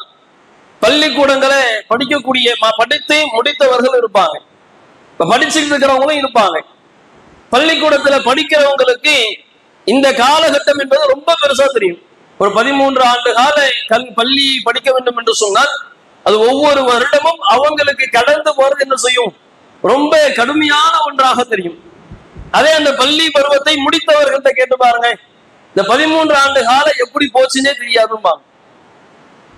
பள்ளிக்கூடங்களை படிக்கக்கூடிய படித்து முடித்தவர்கள் இருப்பாங்க, இப்ப படிச்சுட்டு இருக்கிறவங்களும் இருப்பாங்க. பள்ளிக்கூடத்துல படிக்கிறவங்களுக்கு இந்த காலகட்டம் என்பது ரொம்ப பெருசா தெரியும். ஒரு 13 ஆண்டு கால பள்ளி படிக்க வேண்டும் என்று சொன்னால் அது ஒவ்வொரு வருடமும் அவங்களுக்கு கடந்து போறது என்ன செய்யும், ரொம்ப கடுமையான ஒன்றாக தெரியும். அதே அந்த பள்ளி பருவத்தை முடித்தவர்கள்ட்ட கேட்டு பாருங்க, இந்த 13 ஆண்டு காலம் எப்படி போச்சுன்னே தெரியாதும்பாங்க.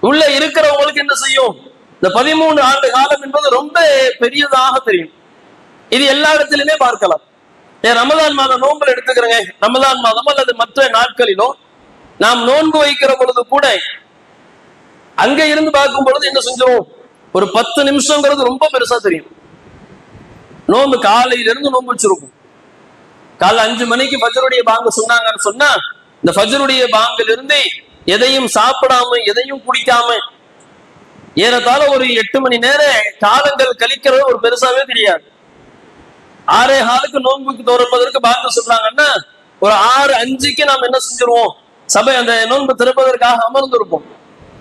உள்ள இருக்கிறவங்களுக்கு என்ன செய்யும், இந்த 13 ஆண்டு காலம் என்பது ரொம்ப பெரியதாக தெரியும். இது எல்லா இடத்திலுமே பார்க்கலாம். ரமதான் மாதம் நோன்புல எடுத்துக்கிறேங்க, ரமதான் மாதம் அல்லது மற்ற நாட்களிலோ நாம் நோன்பு வைக்கிற பொழுது கூட அங்க இருந்து பார்க்கும் பொழுது என்ன செஞ்சிடும், ஒரு 10 நிமிஷங்கிறது ரொம்ப பெருசா தெரியும். நோன்பு காலையில இருந்து நோன்பு வச்சிருக்கும். காலை 5 மணிக்கு ஃபஜ்ருடைய பாங்கு சொன்னாங்கன்னு சொன்னா இந்த ஃபஜ்ருடைய பாங்கில இருந்து எதையும் சாப்பிடாம எதையும் குடிக்காம ஏறத்தாழ ஒரு 8 மணி நேர காலங்கள் கழிக்கிறது ஒரு பெருசாவே தெரியாது. 6:15 நோன்புக்கு திறப்பதற்கு பாங்கு சொல்றாங்கன்னா ஒரு 6:05 நாம் என்ன செஞ்சிருவோம், சபை அந்த நோன்பு திறப்பதற்காக அமர்ந்திருப்போம்.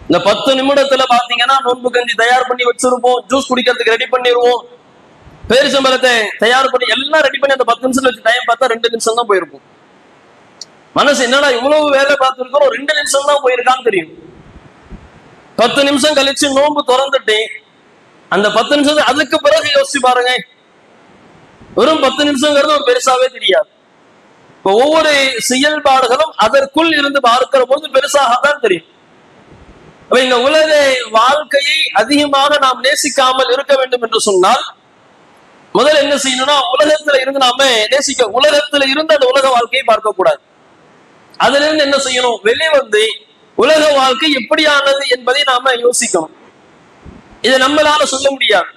இந்த 10 நிமிடத்துல பாத்தீங்கன்னா நோன்பு கஞ்சி தயார் பண்ணி வச்சிருப்போம், ஜூஸ் குடிக்கிறதுக்கு ரெடி பண்ணிடுவோம், பேரிச்சம்பழத்தை தயார் பண்ணி எல்லாம் ரெடி பண்ணி அந்த 10 நிமிஷம் வச்சு டைம் பார்த்தா 2 நிமிஷம் தான் போயிருக்கும். மனசு என்னடா இவ்வளவு வேலை பார்த்துருக்கோம், 2 நிமிஷம் தான் போயிருக்கான்னு தெரியும். 10 நிமிஷம் கழிச்சு நோன்பு திறந்துட்டு அந்த 10 நிமிஷம் அதுக்கு பிறகு யோசிச்சு பாருங்க, வெறும் 10 நிமிஷங்கிறது ஒரு பெருசாவே தெரியாது. இப்ப ஒவ்வொரு செயல்பாடுகளும் அதற்குள் இருந்து பார்க்கிற போது பெருசாகத்தான் தெரியும். இந்த உலக வாழ்க்கையை அதிகமாக நாம் நேசிக்காமல் இருக்க வேண்டும் என்று சொன்னால் முதல்ல என்ன செய்யணும்னா உலகத்துல இருந்து நாம நேசிக்க, உலகத்துல இருந்து அந்த உலக வாழ்க்கையை பார்க்க கூடாது. அதுல இருந்து என்ன செய்யணும், வெளியே வந்து உலக வாழ்க்கை எப்படியானது என்பதை நாம யோசிக்கணும். இதை நம்மளால சொல்ல முடியாது.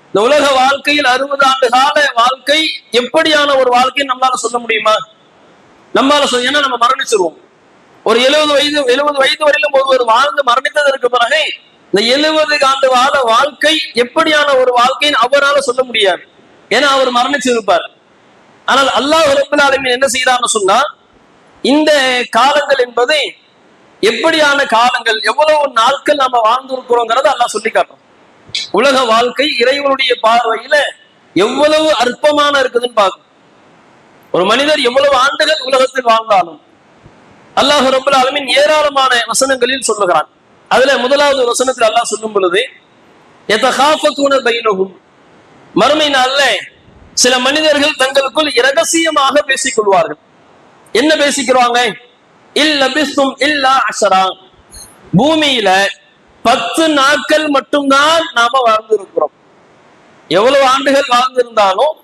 இந்த உலக வாழ்க்கையில் 60 ஆண்டு கால வாழ்க்கை எப்படியான ஒரு வாழ்க்கை நம்மளால சொல்ல முடியுமா? நம்மளால சொல்ல, ஏன்னா நம்ம மரணிச்சிருவோம். ஒரு 70 வயது வரையிலும் ஒருவர் வாழ்ந்து மரணித்ததற்கு பிறகு இந்த 70 ஆண்டு கால வாழ்க்கை எப்படியான ஒரு வாழ்க்கைன்னு அவரால் சொல்ல முடியாது, ஏன்னா அவர் மரணிச்சிருப்பார். ஆனால் அல்லாஹ் ரப்பல் ஆலமீன் என்ன செய்யறான்னு சொன்னா இந்த காலங்கள் என்பது எப்படியான காலங்கள், எவ்வளவு நாட்கள் நாம வாழ்ந்திருக்கிறோங்கிறத அல்லாஹ் சொல்லி காட்டும். உலக வாழ்க்கை இறைவனுடைய பார்வையில எவ்வளவு அற்பமான இருக்குதுன்னு பார்க்கும். ஒரு மனிதர் எவ்வளவு ஆண்டுகள் உலகத்தில் வாழ்ந்தாலும் அல்லாஹ் ரப்பல் ஆலமீன் ஏராளமான வசனங்களில் சொல்லுகிறான். அதுல முதலாவது வசனத்தில் அல்லாஹ் சொல்லும் பொழுது யதகாஃபதுன பைனஹும், மறுமை நாள்ல சில மனிதர்கள் தங்களுக்குள் இரகசியமாக பேசிக் கொள்வார்கள். என்ன பேசிக்கிறாங்க, இல்லபிஸ்தும் இல்லா அஷரா, பூமியில 10 நாட்கள் மட்டும்தான் நாம வாழ்ந்திருக்கிறோம். எவ்வளவு ஆண்டுகள் வாழ்ந்திருந்தாலும்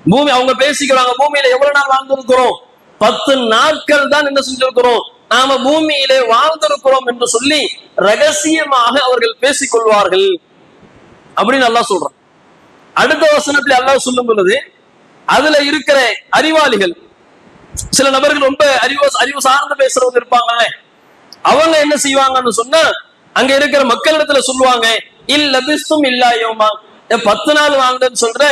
பூமி அவங்க பேசிக்கிறாங்க, பூமியில எவ்வளவு நாள் வாழ்ந்திருக்கிறோம், 10 நாட்கள் தான் என்ன செஞ்சிருக்கிறோம், நாம பூமியிலே வாழ்ந்திருக்கிறோம் என்று சொல்லி ரகசியமாக அவர்கள் பேசிக் கொள்வார்கள் அப்படின்னு அல்லாஹ் சொல்றான். அடுத்த வசனத்தில் அல்லாஹ் சொல்லும் பொழுது அதுல இருக்கிற அறிவாளிகள் சில நபர்கள் ரொம்ப அறிவு சார்ந்து பேசுறவங்க இருப்பாங்கல்ல, அவங்க என்ன செய்வாங்கன்னு சொன்னா அங்க இருக்கிற மக்களிடத்துல சொல்லுவாங்க, இல்லபிஸ்தும் இல்லா யௌமன், 10 நாள் வாழ்ந்தேன்னு சொல்ற,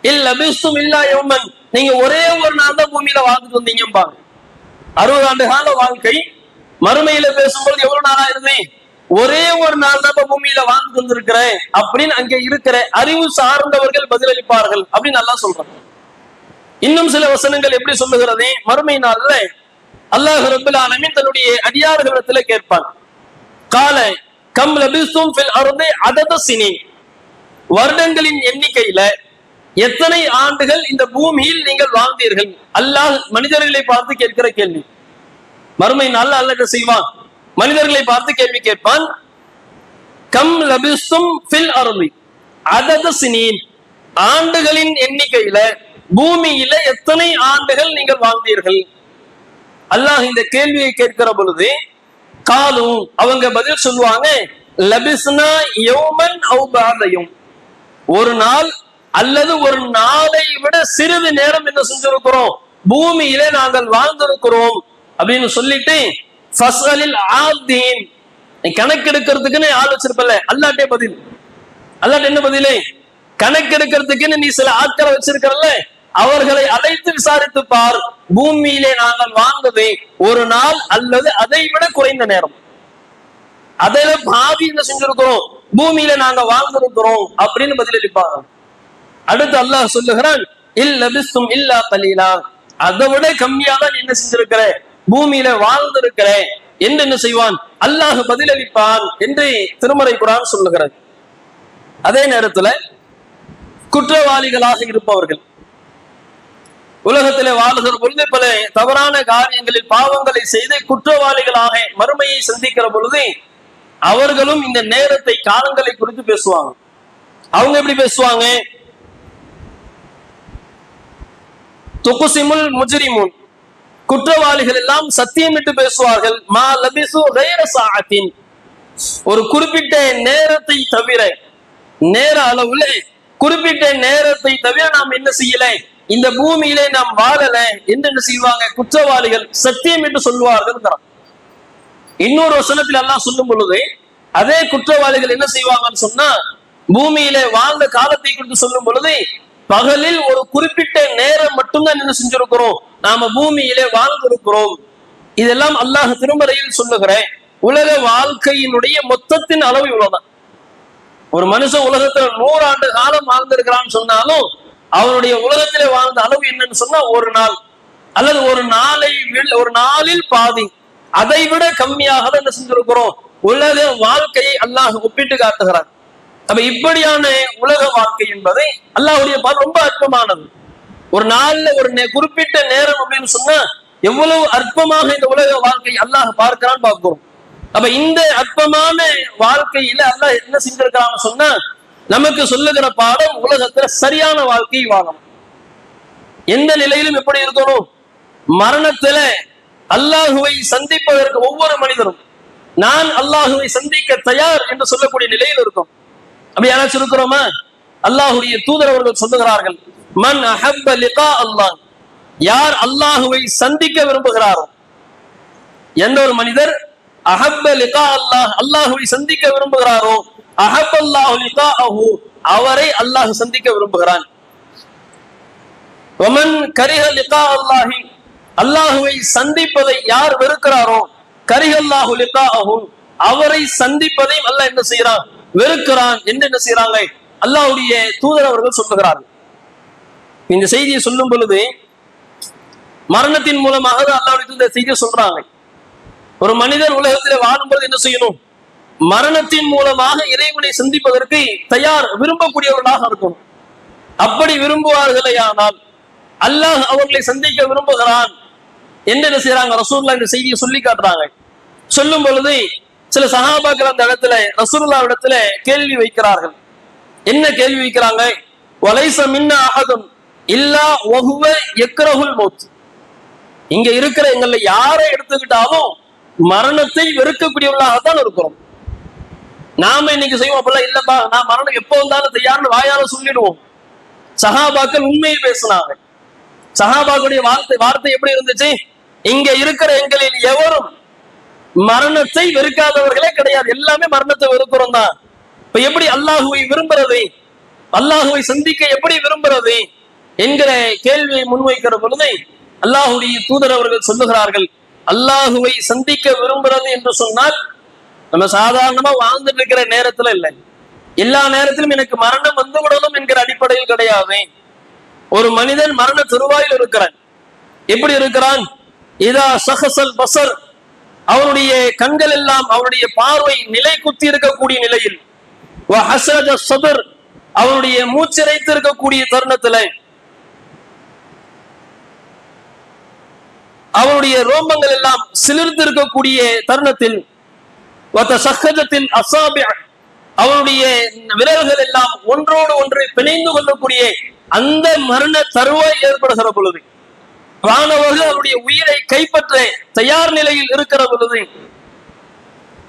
இல்லபிஸ்தும் இல்லா யௌமன், நீங்க ஒரே ஒரு நாள் தான் பூமியில வாழ்ந்துட்டு வந்தீங்கம்பாங்க. 60 ஆண்டு கால வாழ்க்கை மறுமையில பேசும்போது எவ்வளவு நாளா இருந்தே, ஒரே ஒரு நாள் தான் பூமியில வாழ்ந்து வந்திருக்கிற அப்படின்னு அங்க இருக்கிற அறிவு சார்ந்தவர்கள் பதிலளிப்பார்கள் அப்படின்னு நல்லா சொல்றாங்க. இன்னும் சில வசனங்கள் எப்படி சொல்லுகிறது, மறுமை நாள்ல அல்லாஹ் ரப்பல் ஆலமீன் தன்னுடைய அடியார்களிடத்துல கேட்பான், கால கம் லபிஸ்தும் ஃபில் அர்தி அதத சினீன், வருடங்களின் எண்ணிக்கையில எத்தனை ஆண்டுகள் இந்த பூமியில் நீங்கள் வாழ்ந்தீர்கள். அல்லாஹ் மனிதர்களை பார்த்து கேட்கிற கேள்வி. மறுமை நாள்ல அல்லாஹ் என்ன செய்வான், மனிதர்களை பார்த்து கேள்வி கேட்பான், கம் லபிஸ்தும் ஃபில் அர்தி அதத சினீன், ஆண்டுகளின் எண்ணிக்கையில பூமியில எத்தனை ஆண்டுகள் நீங்கள் வாழ்ந்தீர்கள். அல்லாஹ் இந்த கேள்வியை கேட்கிற பொழுது காலும் அவங்க பதில் சொல்லுவாங்க, லபிஸ்னா யௌமன் அவ் பஅத யௌம், ஒரு நாள் அல்லது ஒரு நாளை விட சிறிது நேரம் என்ன செஞ்சிருக்கிறோம், பூமியிலே நாங்கள் வாழ்ந்திருக்கிறோம் அப்படின்னு சொல்லிட்டு ஃபஸ்அலில் ஆதீன், நீ கணக்கெடுக்கிறதுக்குன்னு ஆள் வச்சிருப்பல, அல்லாட்டே பதில். அல்லாட்ட என்ன பதிலே? கணக்கெடுக்கிறதுக்குன்னு நீ சில ஆட்களை வச்சிருக்கிறல்ல, அவர்களை அழைத்து விசாரித்து பார். பூமியிலே நாங்கள் வாழ்ந்தது ஒரு நாள் அல்லது அதை விட குறைந்த நேரம். அதில பாவி என்ன செஞ்சிருக்கிறோம், பூமியில நாங்க வாழ்ந்திருக்கிறோம் அப்படின்னு பதிலளிப்பாங்க. அடுத்து அல்லாஹ் சொல்லுகிறான், இல்லபிஸ்தும் இல்லா கலீலா, அதை விட கம்மியா தான் என்ன செஞ்சிருக்கிற, பூமியில வாழ்ந்திருக்கிற என்று என்ன செய்வான், அல்லாஹ் பதிலளிப்பான் என்று திருமறை குர்ஆன் சொல்லுகிறது. அதே நேரத்துல குற்றவாளிகளாக இருப்பவர்கள் உலகத்திலே வாழ்கிற பொழுது பல தவறான காரியங்களில் பாவங்களை செய்து குற்றவாளிகளாக மறுமையை சந்திக்கிற பொழுது அவர்களும் இந்த நேரத்தை காலங்களை குறித்து பேசுவாங்க. அவங்க எப்படி பேசுவாங்க? துகுசிமுல் முஜ்ரிமுன், குற்றவாளிகள் எல்லாம் சத்தியமிட்டு பேசுவார்கள். மா லபிசு கைர சாஅத்தின், ஒரு குறிப்பிட்ட நேரத்தை தவிர, நேர அளவுல குறிப்பிட்ட நேரத்தை தவிர நாம் என்ன செய்யல, இந்த பூமியிலே நாம் வாழல என்று என்ன செய்வாங்க, குற்றவாளிகள் சத்தியமிட்டு சொல்வார்கள். இன்னொரு வசனத்தில் அல்லாஹ் சொல்லும் பொழுது அதே குற்றவாளிகள் என்ன செய்வாங்கன்னு சொன்னா, பூமியில வாழ்ந்த காலத்தை குறித்து சொல்லும் பொழுது பகலில் ஒரு குறிப்பிட்ட நேரம் மட்டும்தான் என்ன செஞ்சிருக்கிறோம், நாம பூமியிலே வாழ்ந்திருக்கிறோம். இதெல்லாம் அல்லாஹ் திருமறையில் சொல்லுகிறேன். உலக வாழ்க்கையினுடைய மொத்தத்தின் அளவு இவ்வளவுதான். ஒரு மனுஷன் உலகத்துல 100 ஆண்டு காலம் வாழ்ந்திருக்கிறான்னு சொன்னாலும் அவனுடைய உலகத்திலே வாழ்ந்த அளவு என்னன்னு சொன்னா ஒரு நாள் அல்லது ஒரு நாளில் பாதி, அதை விட கம்மியாக தான் என்ன செஞ்சிருக்கிறோம், உலக வாழ்க்கையை அல்லாஹ் ஒப்பிட்டு காட்டுகிறார். அப்ப இப்படியான உலக வாழ்க்கை என்பதை அல்லாஹ்வுடைய ரொம்ப அற்பமானது. ஒரு நாள்ல ஒரு குறிப்பிட்ட நேரம் அப்படின்னு சொன்னா எவ்வளவு அற்பமாக இந்த உலக வாழ்க்கை அல்லாஹ் பார்க்கிறான்னு பார்க்கிறோம். அப்ப இந்த அற்பமான வாழ்க்கையில அல்லாஹ் என்ன செஞ்சிருக்கிறான்னு சொன்னா நமக்கு சொல்லுகிற பாடம், உலகத்துல சரியான வாழ்க்கையை வாழணும். எந்த நிலையிலும் எப்படி இருக்கணும், மரணத்துல அல்லாஹுவை சந்திப்பதற்கு ஒவ்வொரு மனிதரும் நான் அல்லாஹுவை சந்திக்க தயார் என்று சொல்லக்கூடிய நிலையில் இருக்கும். அப்படி யாராச்சும் இருக்கிறோமா? அல்லாஹுடைய தூதர் அவர்கள் சொல்லுகிறார்கள், மன் அஹப்ப லிகா அல்லாஹ், யார் அல்லாஹுவை சந்திக்க விரும்புகிறாரோ, எந்த ஒரு மனிதர் அஹப்ப லிகா அல்லாஹ், அல்லாஹுவை சந்திக்க விரும்புகிறாரோ, அஹப்பல்லாஹு லிகாஅஹு, அவரை அல்லாஹ் சந்திக்க விரும்புகிறான். வமன் கரிஹ லிகா அல்லாஹி, அல்லாஹுவை சந்திப்பதை யார் வெறுக்கிறாரோ, கரிஹல்லாஹு லிகாஅஹு, அவரை சந்திப்பதை அல்லாஹ் என்ன செய்யறான், வெறுக்கிறான் என்று என்ன செய்யறாங்க, அல்லாஹ்வுடைய தூதர் அவர்கள் சொல்லுகிறார்கள். இந்த செய்தியை சொல்லும் பொழுது மரணத்தின் மூலமாக அல்லாஹ்வுடைய தூதர் செய்தியை சொல்றாங்க. ஒரு மனிதர் உலகத்திலே வாழும்போது என்ன செய்யணும், மரணத்தின் மூலமாக இறைவனை சந்திப்பதற்கு தயார், விரும்பக்கூடியவர்களாக இருக்கும். அப்படி விரும்புவார்களே ஆனால் அல்லாஹ் அவர்களை சந்திக்க விரும்புகிறான் என்று என்ன செய்யறாங்க, ரசூலுல்லாஹ் இந்த செய்தியை சொல்லி காட்டுறாங்க. சொல்லும் பொழுது சில சஹாபாக்கள் அந்த இடத்துல ரசூலுல்லாஹ் இடத்துல கேள்வி வைக்கிறார்கள். என்ன கேள்வி வைக்கிறாங்க? வலைஸ மின்னா அஹதுன் இல்லா வஹுவ யக்ரஹுல் மௌத், இங்க இருக்கிற எங்களை யாரை எடுத்துக்கிட்டாலும் மரணத்தை வெறுக்கக்கூடியவர்களாகத்தான் இருக்கிறோம். நாம இன்னைக்கு செய்வோம் அப்படிலாம் இல்லப்பா, நான் மரணம் எப்போ வந்தாலும் தயார்னு வாயால சொல்லிடுவோம். சஹாபாக்கள் உண்மையை பேசினாங்க. சஹாபாக்களுடைய வார்த்தை எப்படி இருந்துச்சு, இங்க இருக்கிற எங்களில் எவரும் மரணத்தை வெறுக்காதவர்களே கிடையாது, எல்லாமே மரணத்தை வெறுக்கிறோம் தான். இப்ப எப்படி அல்லாஹுவை விரும்புறது, அல்லாஹுவை சந்திக்க எப்படி விரும்புறது என்கிற கேள்வியை முன்வைக்கிற பொழுது அல்லாஹுடைய தூதர் அவர்கள் சொல்லுகிறார்கள், அல்லாஹுவை சந்திக்க விரும்புறது என்று சொன்னால் நம்ம சாதாரணமா வாழ்ந்துட்டு இருக்கிற நேரத்துல இல்லை, எல்லா நேரத்திலும் எனக்கு மரணம் வந்து விடணும் என்கிற அடிப்படையில் கிடையாது. ஒரு மனிதன் மரண தருவாயில் இருக்கிறான். எப்படி இருக்கிறான்? இதா சஹசல் பசர், அவனுடைய கண்கள் எல்லாம், அவனுடைய பார்வை நிலை குத்தி இருக்கக்கூடிய நிலையில், சதுர், அவனுடைய மூச்சிறைத்து இருக்கக்கூடிய தருணத்துல, அவனுடைய ரோமங்கள் எல்லாம் சிலிர்த்து இருக்கக்கூடிய தருணத்தில், அவனுடைய விரல்கள் எல்லாம் ஒன்றோடு ஒன்று பிணைந்து கொள்ளக்கூடிய அந்த மரண தருவாய் ஏற்படுகிற பொழுது, வானவர்கள் அவருடைய உயிரை கைப்பற்ற தயார் நிலையில் இருக்கிற பொழுது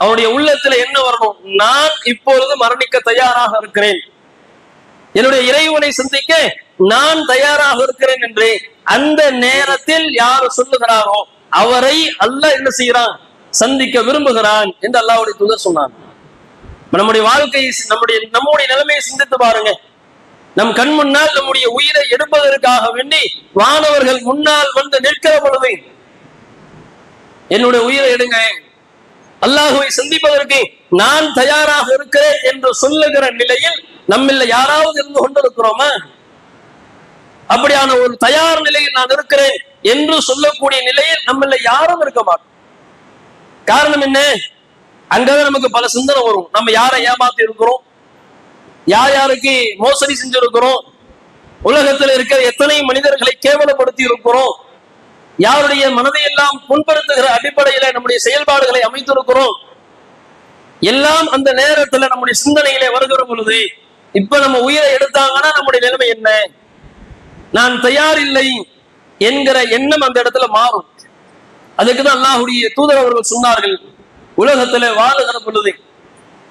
அவருடைய உள்ளத்துல என்ன வரணும், நான் இப்பொழுது மரணிக்க தயாராக இருக்கிறேன், என்னுடைய இறைவனை சந்திக்க நான் தயாராக இருக்கிறேன் என்று அந்த நேரத்தில் யார் சொல்லுகிறாரோ அவரை அல்லாஹ் என்ன செய்யறான், சந்திக்க விரும்புகிறான் என்று அல்லாஹ்வுடைய தூதர் சொன்னான். நம்முடைய வாழ்க்கையை நம்முடைய நிலைமையை சிந்தித்து பாருங்க. நம் கண் முன்னால் நம்முடைய உயிரை எடுப்பதற்காக வேண்டி வானவர்கள் முன்னால் வந்து நிற்கிற பொழுது என்னுடைய உயிரை எடுங்க, அல்லாஹுவை சந்திப்பதற்கு நான் தயாராக இருக்கிறேன் என்று சொல்லுகிற நிலையில் நம்மில் யாராவது இருந்து கொண்டிருக்கிறோமா? அப்படியான ஒரு தயார் நிலையில் நான் இருக்கிறேன் என்று சொல்லக்கூடிய நிலையில் நம்மள யாரும் இருக்க மாட்டோம். காரணம் என்ன? அங்கதான் நமக்கு பல சிந்தனை வரும். நம்ம யாரை ஏமாத்தி இருக்கிறோம், யார் யாருக்கு மோசடி செஞ்சிருக்கிறோம், உலகத்தில் இருக்கிற எத்தனை மனிதர்களை கேவலப்படுத்தி இருக்கிறோம், யாருடைய மனதை எல்லாம் புண்படுத்துகிற அடிப்படையில நம்முடைய செயல்பாடுகளை அமைத்திருக்கிறோம். எல்லாம் அந்த நேரத்துல நம்முடைய சிந்தனையிலே வருகிற பொழுது இப்ப நம்ம உயிரை எடுத்தாங்கன்னா நம்முடைய நிலைமை என்ன? நான் தயார் இல்லை என்கிற எண்ணம் அந்த இடத்துல மாறும். அதுக்குதான் அல்லாஹ்வுடைய தூதர் அவர்கள் சொன்னார்கள், உலகத்துல வாழுகிற பொழுது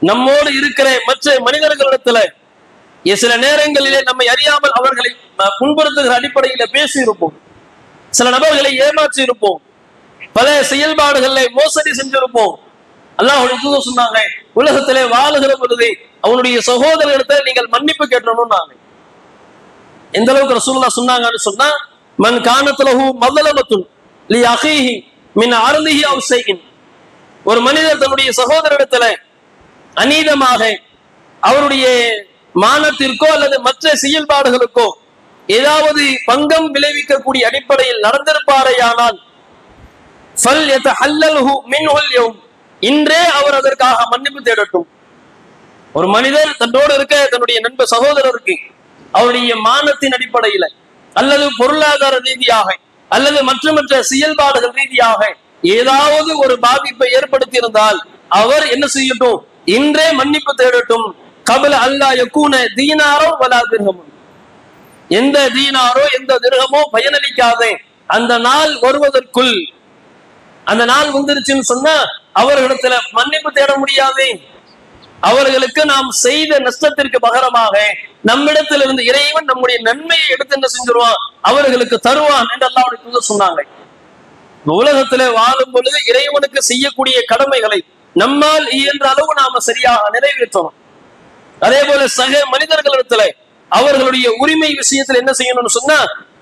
நம்மோடு இருக்கிற மற்ற மனிதர்களிடத்துல சில நேரங்களிலே நம்மை அறியாமல் அவர்களை புண்படுத்துகிற அடிப்படையில பேசி இருப்போம், சில நபர்களை ஏமாற்றி இருப்போம், பல செயல்பாடுகளை மோசடி செஞ்சிருப்போம். அல்லாஹ்வுடைய தூதர் சொன்னாங்க, உலகத்திலே வாழுகிற பொழுது அவனுடைய சகோதரர்களிடத்துல நீங்கள் மன்னிப்பு கேட்டணும்னாங்க. எந்த அளவுக்கு ரசூலுல்லாஹ் சொன்னாங்கன்னு சொன்னா, மன் கானத் லஹு மظலமத்துன் லி அஹீஹி மின் அர்லிஹி அவ் ஷைஇன், ஒரு மனிதர் தன்னுடைய சகோதரரிடத்துல அநீதமாக அவருடைய மானத்திற்கோ அல்லது மற்ற செயல்பாடுகளுக்கோ ஏதாவது பங்கம் விளைவிக்கக்கூடிய அடிப்படையில் நடந்திருப்பாரையானால் இன்றே அவர் அதற்காக மன்னிப்பு தேடட்டும். ஒரு மனிதர் தன்னோடு இருக்க தன்னுடைய நண்பர் சகோதரருக்கு அவருடைய மானத்தின் அடிப்படையில அல்லது பொருளாதார ரீதியாக அல்லது மற்ற செயல்பாடுகள் ரீதியாக ஏதாவது ஒரு பாதிப்பை ஏற்படுத்தி இருந்தால் அவர் என்ன செய்யட்டும்? இன்றே மன்னிப்பு தேடட்டும். கபல அல்லா யகூன தீனாரோ வலா திர்ஹமும், எந்த தீனாரோ எந்த திர்ஹமோ பயனளிக்காதே அந்த நாள் வருவதற்குள். அந்த நாள் வந்துருச்சுன்னு சொன்னா அவர்களிடத்துல மன்னிப்பு தேட முடியாது. அவர்களுக்கு நாம் செய்த நஷ்டத்திற்கு பகரமாக நம்மிடத்திலிருந்து இறைவன் நம்முடைய நன்மையை எடுத்து என்ன செஞ்சிருவான்? அவர்களுக்கு தருவான் என்று அல்லாஹ்வுடைய தூதர் சொன்னாங்க. உலகத்திலே வாழும் பொழுது இறைவனுக்கு செய்யக்கூடிய கடமைகளை நம்மால் இயன்ற அளவு நாம சரியாக நிறைவேற்றணும். அதே போல சக மனிதர்களிடத்துல அவர்களுடைய உரிமை விஷயத்துல என்ன செய்யணும்னு சொன்னா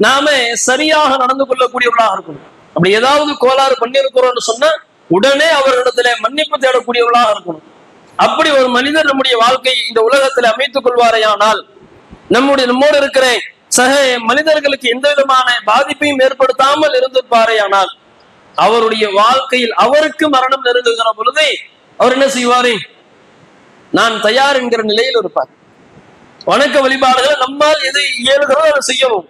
நாம சரியாக நடந்து கொள்ளக்கூடியவர்களாக இருக்கணும். அப்படி ஏதாவது கோளாறு பண்ணியிருக்கிறோம்னு சொன்னா உடனே அவர்களிடத்துல மன்னிப்பு தேடக்கூடியவர்களாக இருக்கணும். அப்படி ஒரு மனிதர் நம்முடைய வாழ்க்கையை இந்த உலகத்துல அமைத்துக் கொள்வாரையானால் நம்மோடு இருக்கிற சக மனிதர்களுக்கு எந்த விதமான பாதிப்பையும் ஏற்படுத்தாமல் இருந்திருப்பாரையானால் அவருடைய வாழ்க்கையில் அவருக்கு மரணம் நெருங்குகிற பொழுது அவர் என்ன செய்வாரு? நான் தயார் என்கிற நிலையில் இருப்பார். வணக்க வழிபாடுகளை நம்மால் எது இயலுகிறதோ அதை செய்யவும்.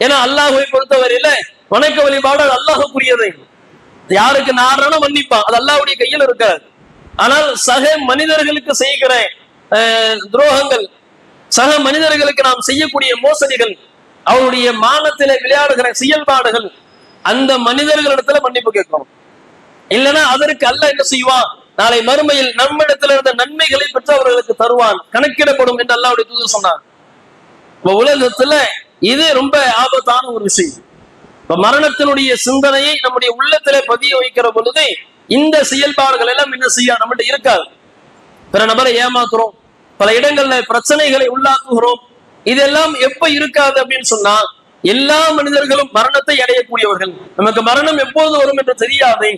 ஏன்னா அல்லாஹ்வை பொறுத்தவரையில வணக்க வழிபாடு அல்லாஹ்வுக்குரியது. யாருக்கு நாரான மன்னிப்பான், அது அல்லாஹ்வுடைய கையில் இருக்காது. ஆனால் சக மனிதர்களுக்கு செய்கிற துரோகங்கள், சக மனிதர்களுக்கு நாம் செய்யக்கூடிய மோசடிகள், அவருடைய மானத்திலே விளையாடுகிற செயல்பாடுகள், அந்த மனிதர்களிடத்துல மன்னிப்பு கேட்கணும். இல்லைன்னா அதற்கு அல்லாஹ் என்ன செய்வான்? நாளை மறுமையில் நம்மிடத்துல இருந்த நன்மைகளை பெற்று அவர்களுக்கு தருவான், கணக்கிடப்படும் என்று அல்லாஹ்வுடைய தூதர் சொன்னார். உலகத்துல இது ரொம்ப ஆபத்தான ஒரு விஷயம். இப்ப மரணத்தினுடைய சிந்தனையை நம்முடைய உள்ளத்திலே பதிய வைக்கிற பொழுது இந்த செயல்பாடுகள் எல்லாம் என்ன செய்ய நம்மகிட்ட இருக்காது. பிற நபரை ஏமாத்துறோம், பல இடங்கள்ல பிரச்சனைகளை உள்ளாக்குகிறோம். இதெல்லாம் எப்ப இருக்காது அப்படின்னு சொன்னா எல்லா மனிதர்களும் மரணத்தை அடையக்கூடியவர்கள். நமக்கு மரணம் எப்போது வரும் என்று தெரியாது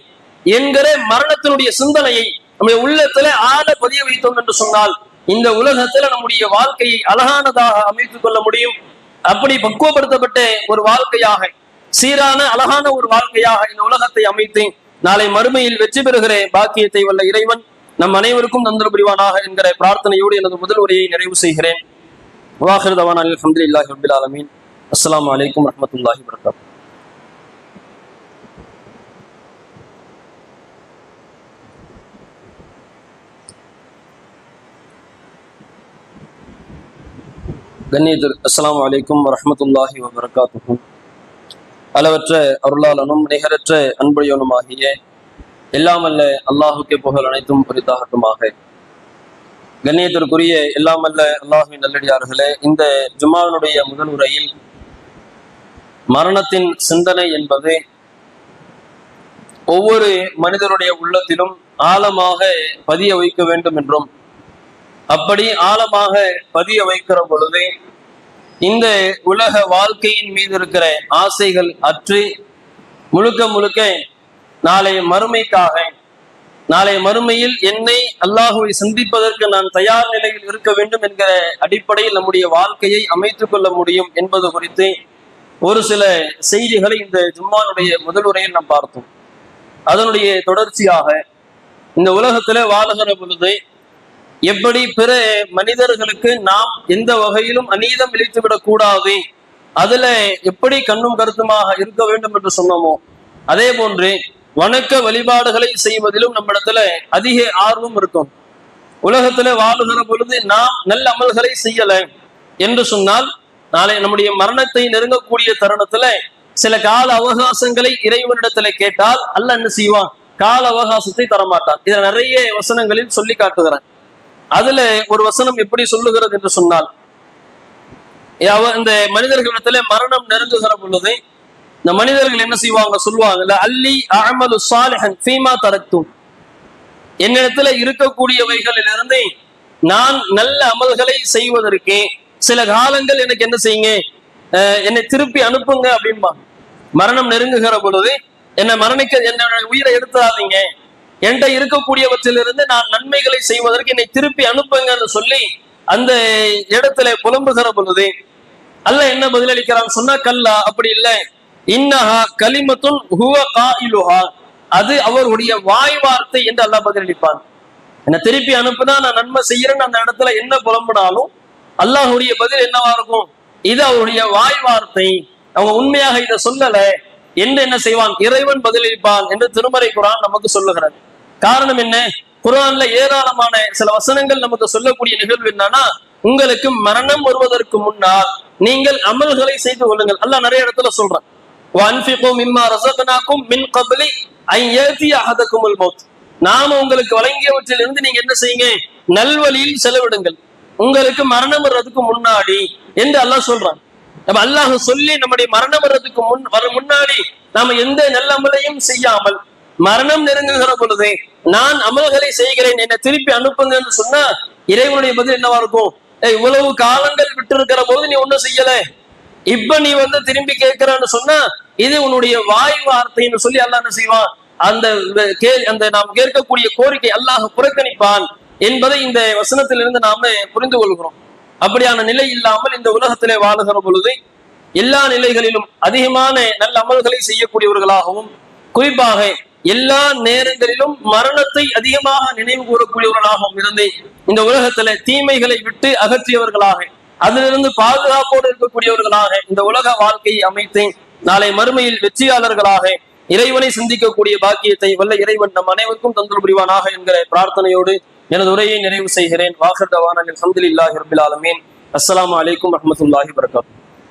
என்கிற மரணத்தினுடைய சிந்தனையை நம்முடைய உள்ளத்துல ஆழ பதிய வைத்தோம் என்று சொன்னால் இந்த உலகத்துல நம்முடைய வாழ்க்கையை அழகானதாக அமைத்துக் கொள்ள முடியும். அப்படி பக்குவப்படுத்தப்பட்ட ஒரு வாழ்க்கையாக, சீரான அழகான ஒரு வாழ்க்கையாக இந்த உலகத்தை அமைத்து நாளை மறுமையில் வெற்றி பெறுகிற பாக்கியத்தை வல்ல இறைவன் நம் அனைவருக்கும் தந்தர் புரிவானாக என்கிற பிரார்த்தனையோடு எனது முதல் உரையை நிறைவு செய்கிறேன். வாஹிர் தவானா அல்ஹம்துலில்லாஹி ரப்பில் ஆலமீன். அஸ்ஸலாமு அலைக்கும் வரஹ்மத்துல்லாஹி வபரகாத்துஹு. கண்ணியத்தில் அஸ்ஸலாமு அலைக்கும் வரஹ்மத்துல்லாஹி வபரகாத்துஹு. அளவற்ற அருளாளனும் நிகரற்ற அன்புடையவனுமாகிய எல்லாமல்ல அல்லாஹுக்கே புகழ் அனைத்தும் குறித்தாகட்டுமாக. கண்ணியத்திற்குரிய எல்லாமல்ல அல்லாஹுவின் நல்லடியார்களே, இந்த ஜும்மாவினுடைய முதல் உரையில் மரணத்தின் சிந்தனை என்பது ஒவ்வொரு மனிதருடைய உள்ளத்திலும் ஆழமாக பதிய வைக்க வேண்டும் என்றும், அப்படி ஆழமாக பதிய வைக்கிற பொழுது இந்த உலக வாழ்க்கையின் மீது இருக்கிற ஆசைகள் அற்று முழுக்க முழுக்க நாளை மறுமைக்காக, நாளை மறுமையில் என்னை அல்லாஹுவை சந்திப்பதற்கு நான் தயார் நிலையில் இருக்க வேண்டும் என்கிற அடிப்படையில் நம்முடைய வாழ்க்கையை அமைத்துக் கொள்ள முடியும் என்பது குறித்து ஒரு சில செய்திகளை இந்த ஜும்மானுடைய முதல் உரையில் நாம் பார்த்தோம். அதனுடைய தொடர்ச்சியாக இந்த உலகத்துல வாழுகிற பொழுது எப்படி பிற மனிதர்களுக்கு நாம் எந்த வகையிலும் அநீதம் இழைத்துவிடக் கூடாது, அதுல எப்படி கண்ணும் கருத்துமாக இருக்க வேண்டும் என்று சொன்னோமோ, அதே போன்று வணக்க வழிபாடுகளை செய்வதிலும் நம்மிடத்துல அதிக ஆர்வம் இருக்கும். உலகத்துல வாழுகிற பொழுது நாம் நல்ல அமல்களை செய்யல என்று சொன்னால், நாளை நம்முடைய மரணத்தை நெருங்கக்கூடிய தருணத்துல சில கால அவகாசங்களை இறைவனிடத்துல கேட்டால் அல்லாஹ் என்ன செய்வான்? கால அவகாசத்தை தரமாட்டான். இதை நிறைய வசனங்களில் சொல்லி காட்டுகிறேன். அதுல ஒரு வசனம் எப்படி சொல்லுகிறது என்று சொன்னால், இந்த மனிதர்களிடத்துல மரணம் நெருங்குகிற பொழுது இந்த மனிதர்கள் என்ன செய்வாங்க? சொல்லுவாங்கல்ல, அல்லி அமலு சாலிஹன் ஃபீமா தரக்தும், என்னிடத்துல இருக்கக்கூடியவைகளிலிருந்து நான் நல்ல அமல்களை செய்வதற்கு சில காலங்கள் எனக்கு என்ன செய்யுங்க, என்னை திருப்பி அனுப்புங்க அப்படின்பாங்க. மரணம் நெருங்குகிற பொழுது என்னை என்னோட உயிரை எடுத்துடாதீங்க, என்கிட்ட இருக்கக்கூடியவற்றிலிருந்து நான் நன்மைகளை செய்வதற்கு என்னை திருப்பி அனுப்புங்கன்னு சொல்லி அந்த இடத்துல புலம்புகிற பொழுது அல்லாஹ் என்ன பதிலளிக்கிறான்னு சொன்னா, கல்லா, அப்படி இல்லை, இன்னஹா கலிமத்துன் ஹுவ காயிலுஹா, அது அவருடைய வாய் வார்த்தை என்று அல்லாஹ் பதிலளிப்பான். என்னை திருப்பி அனுப்புனா நான் நன்மை செய்யறேன்னு அந்த இடத்துல என்ன புலம்புனாலும் அல்லாஹுடைய பதில் என்னவா இருக்கும்? இது அவருடைய வாய் வார்த்தை, அவங்க உண்மையாக இதை சொல்லல என்று என்ன செய்வான்? இறைவன் பதிலளிப்பான் என்று திருமறை குர்ஆன் நமக்கு சொல்லுகிறது. காரணம் என்ன? குர்ஆன்ல ஏராளமான சில வசனங்கள் நமக்கு சொல்லக்கூடிய நிகழ்வு என்னன்னா, உங்களுக்கு மரணம் வருவதற்கு முன்னால் நீங்கள் அமல்களை செய்து கொள்ளுங்கள். அல்லாஹ் நிறைய இடத்துல சொல்றான், வன்ஃபிகு மிம்மா ரஸக்னாகும் மின் கப்லி அன் யஅதிய அஹதகுமுல் மௌத், நாம உங்களுக்கு வழங்கியவற்றிலிருந்து நீங்க என்ன செய்யுங்க? நல்வழியில் செலவிடுங்கள், உங்களுக்கு மரணம் வர்றதுக்கு முன்னாடி என்று அல்லாஹ் சொல்றான். நம்ம அல்லாஹ் சொல்லி நம்முடைய மரணம் வர்றதுக்கு முன்னாடி நாம எந்த நல்ல அமலையும் செய்யாமல் மரணம் நெருங்குகிற பொழுது நான் அமல்களை செய்கிறேன், என்னை திருப்பி அனுப்புங்கன்னு சொன்னா இறைவனுடைய பதில் என்னவா இருக்கும்? இவ்வளவு காலங்கள் விட்டு இருக்கிற போது நீ ஒண்ணும் செய்யல, இப்ப நீ திரும்பி கேட்கிறான்னு சொன்னா இது உன்னுடைய வாய் வார்த்தைன்னு சொல்லி அல்லாஹ் என்ன செய்வான்? அந்த நாம் கேட்கக்கூடிய கோரிக்கை அல்லாஹ் புறக்கணிப்பான் என்பதை இந்த வசனத்திலிருந்து நாம புரிந்து கொள்கிறோம். அப்படியான நிலை இல்லாமல் இந்த உலகத்திலே வாழுகிற பொழுது எல்லா நிலைகளிலும் அதிகமான நல்ல அமல்களை செய்யக்கூடியவர்களாகவும், குறிப்பாக எல்லா நேரங்களிலும் மரணத்தை அதிகமாக நினைவு கூறக்கூடியவர்களாகவும் இருந்து இந்த உலகத்துல தீமைகளை விட்டு அகற்றியவர்களாக, அதிலிருந்து பாதுகாப்போடு இருக்கக்கூடியவர்களாக இந்த உலக வாழ்க்கையை அமைத்து நாளை மறுமையில் வெற்றியாளர்களாக இறைவனை சிந்திக்கக்கூடிய பாக்கியத்தை வல்ல இறைவன் நம் அனைவருக்கும் தந்தல் புரிவானாக என்கிற பிரார்த்தனையோடு எனது உரையை நிறைவு செய்கிறேன். வாஹிர் தவானா அல்ஹம்துலில்லாஹி ரப்பில் ஆலமீன். அஸ்ஸலாமு அலைக்கும் வரஹ்மத்துல்லாஹி வபரகாத்துஹு.